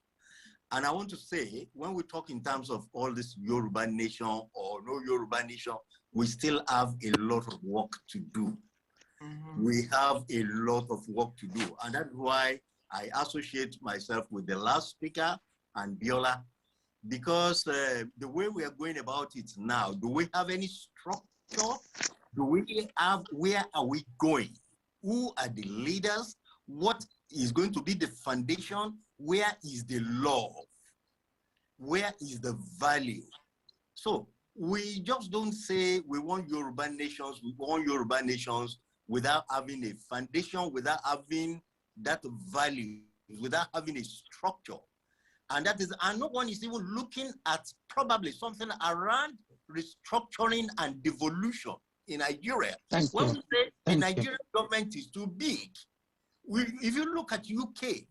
and I want to say, when we talk in terms of all this Yoruba nation or no Yoruba nation, we still have a lot of work to do. We have a lot of work to do, and that's why I associate myself with the last speaker and Biola, because the way we are going about it now, do we have any structure? Do we have, where are we going? Who are the leaders? What is going to be the foundation? Where is the love? Where is the value? So we just don't say we want Yoruba nations, without having a foundation, without having that value, without having a structure. And no one is even looking at probably something around restructuring and devolution in Nigeria. When we say the Nigerian government is too big, if you look at UK,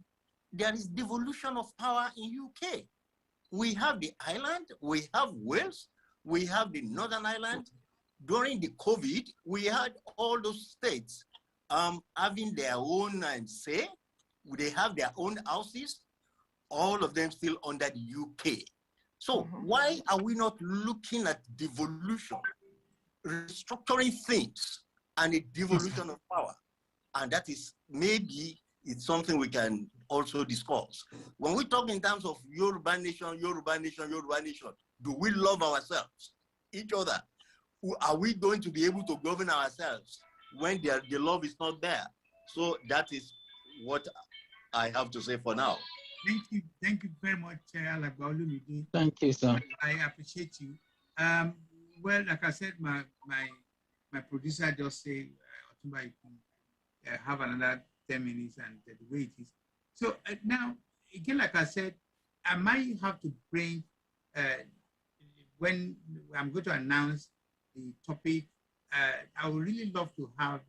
there is devolution of power in UK. We have the island, we have Wales, we have the Northern Ireland. During the COVID, we had all those states having their own say. They have their own houses, all of them still under the UK. So why are we not looking at devolution, restructuring things, and a devolution of power? And that is maybe it's something we can also discuss. When we talk in terms of Yoruba nation, do we love ourselves, each other? Are we going to be able to govern ourselves when the love is not there? So that is what I have to say for now. Thank you very much, Olumide. Thank you, sir. I appreciate you. Well, like I said, my producer just said, Otunba, you can have another 10 minutes, and the way it is. So now, again, like I said, I might have to bring, when I'm going to announce the topic, I would really love to have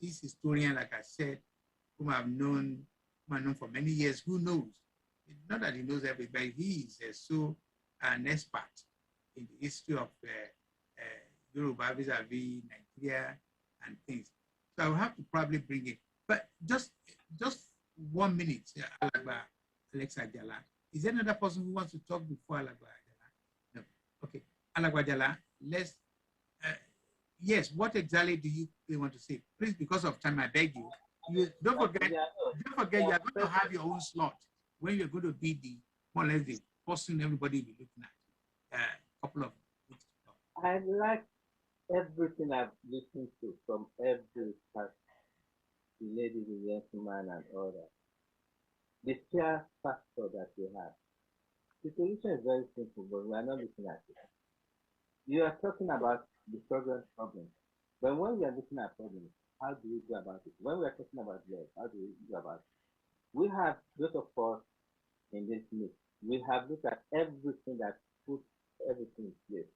this historian, like I said, whom I've known for many years, who knows. Not that he knows everything, he is so an expert in the history of Yoruba vis-a-vis Nigeria and things. So I will have to probably bring it. But just 1 minute, Alex Ajala. Is there another person who wants to talk before Alagba Ajala? No. Okay. Alagba Ajala, let's, yes, what exactly do you want to say? Please, because of time, I beg you. Don't forget you are going to have your own slot when you're going to be the more or less the person everybody will be looking at. A couple of weeks ago. I like everything I've listened to from every part, the ladies, the gentlemen, and all that. The fear factor that we have. The solution is very simple, but we are not looking at it. You are talking about the problem. But when we are looking at problems, how do we go about it? When we are talking about love, how do we go about it? We have, those of us in this list, we have looked at everything that puts everything in place.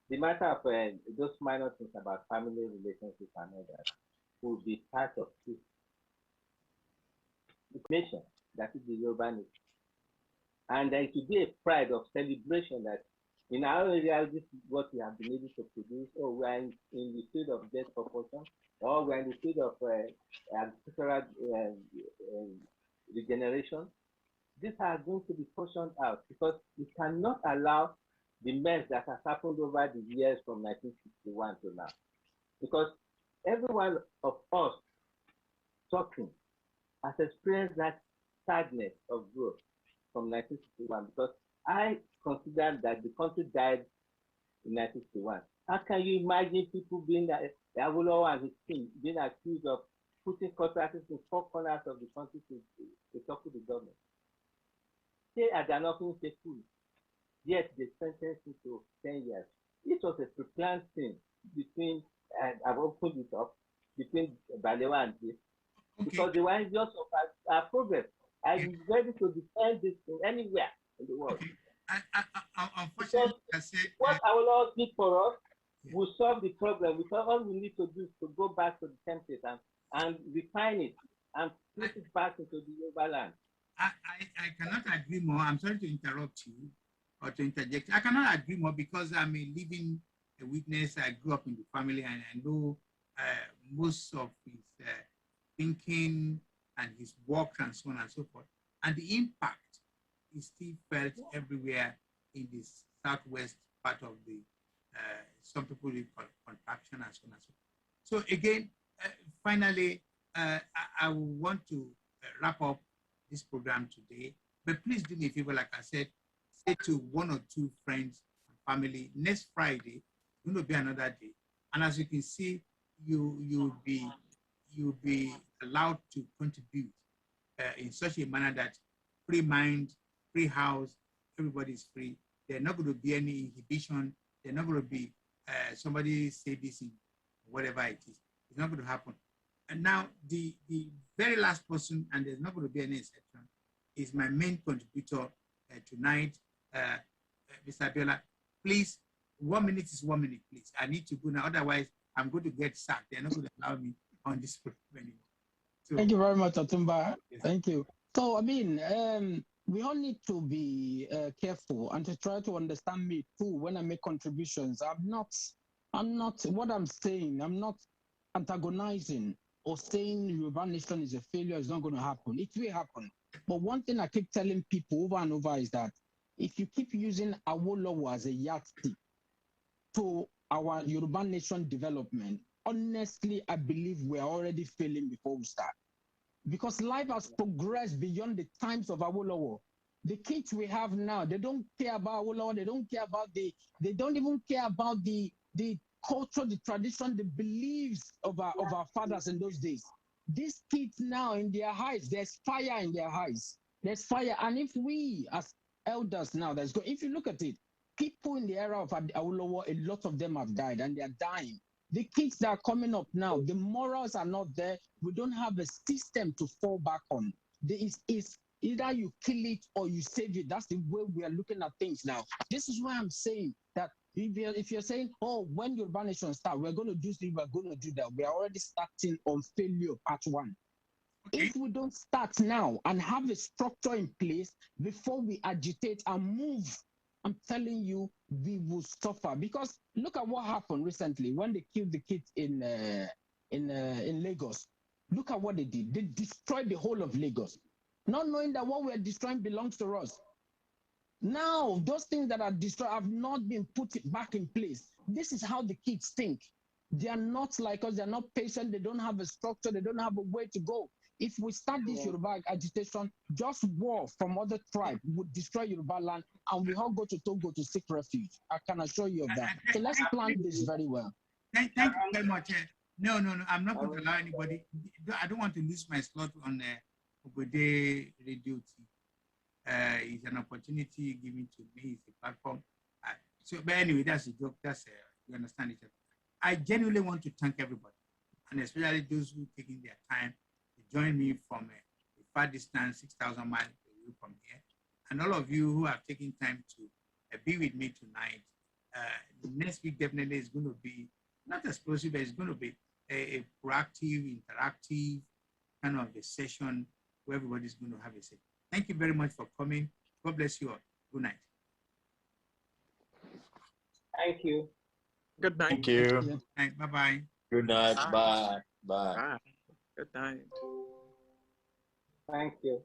The matter of those minor things about family relationships and all that will be part of this nation, that is the Yoruba nation. And there should be a pride of celebration that in our area, this is what we have been able to produce, or we are in the field of death proportion, or we are in the field of agricultural regeneration. These are going to be portioned out because we cannot allow the mess that has happened over the years from 1961 to now. Because every one of us talking has experienced that sadness of growth from 1961, because I consider that the country died in 1961. How can you imagine people being Awolowo and his team being accused of putting contractors in 4 corners of the country to talk to the government? They are nothing faithful, yet they sentenced him to 10 years. It was a pre-planned thing between, and I've opened it up, between Balewa and this, because they were just of our progress. I'm ready to defend this thing anywhere in the world. Unfortunately, what our Lord did for us will solve the problem. Because all we need to do is to go back to the template and refine it and put it back into the Yoruba land. I cannot agree more. I'm sorry to interrupt you or to interject. I cannot agree more because I'm a living witness. I grew up in the family and I know most of his thinking and his work and so on and so forth. And the impact is still felt everywhere in the southwest part of the, some people call contraction and so on and so forth. So again, finally, I want to wrap up this program today, but please do me a favor, like I said, say to 1 or 2 friends and family, next Friday, it's going to be another day. And as you can see, you'll be allowed to contribute in such a manner that free mind, free house, everybody is free. There's not going to be any inhibition. There's not going to be somebody say this in whatever it is. It's not going to happen. And now the very last person, and there's not going to be any exception, is my main contributor tonight, Mr. Abiola. Please, 1 minute is 1 minute, please. I need to go now. Otherwise, I'm going to get sacked. They're not going to allow me on this program anymore. So, thank you very much, Otunba. Yes. Thank you. So, I mean, we all need to be careful and to try to understand me too when I make contributions. I'm not what I'm saying. I'm not antagonizing or saying Yoruba nation is a failure. It's not going to happen. It will happen. But one thing I keep telling people over and over is that if you keep using Awolowo as a yardstick to our Yoruba nation development, honestly, I believe we're already failing before we start. Because life has progressed beyond the times of Awolowo. The kids we have now, they don't care about Awolowo, they don't care about they don't even care about the culture, the tradition, the beliefs of our fathers in those days. These kids now, in their eyes, there's fire in their eyes. There's fire. And if we, as elders now, if you look at it, people in the era of Awolowo, a lot of them have died and they're dying. The kids that are coming up now, the morals are not there. We don't have a system to fall back on. It's either you kill it or you save it. That's the way we are looking at things now. This is why I'm saying that if you're saying, oh, when Yoruba nation start, we're going to do this, we're going to do that, we are already starting on failure part 1. Okay. If we don't start now and have a structure in place before we agitate and move, I'm telling you, we will suffer. Because look at what happened recently when they killed the kids in Lagos. Look at what they did. They destroyed the whole of Lagos, not knowing that what we're destroying belongs to us. Now, those things that are destroyed have not been put back in place. This is how the kids think. They are not like us. They're not patient. They don't have a structure. They don't have a way to go. If we start this Yoruba agitation, just war from other tribes would destroy Yoruba land, and we all go to Togo to seek refuge. I can assure you of that. So let's plan this very well. Thank you very much. No. I'm not going to allow anybody. I don't want to lose my slot on OtunbaHOO Radio. It's an opportunity given to me. It's a platform. But anyway, that's a joke. You understand each other. I genuinely want to thank everybody, and especially those who taking their time to join me from a far distance, 6,000 miles away from here, and all of you who have taken time to be with me tonight. Next week definitely is going to be not explosive, but it's going to be a proactive, interactive kind of a session where everybody's going to have a say. Thank you very much for coming. God bless you all. Good night. Thank you. Good night. Thank you. Bye-bye. Good night. Bye. Bye. Bye. Good night. Thank you.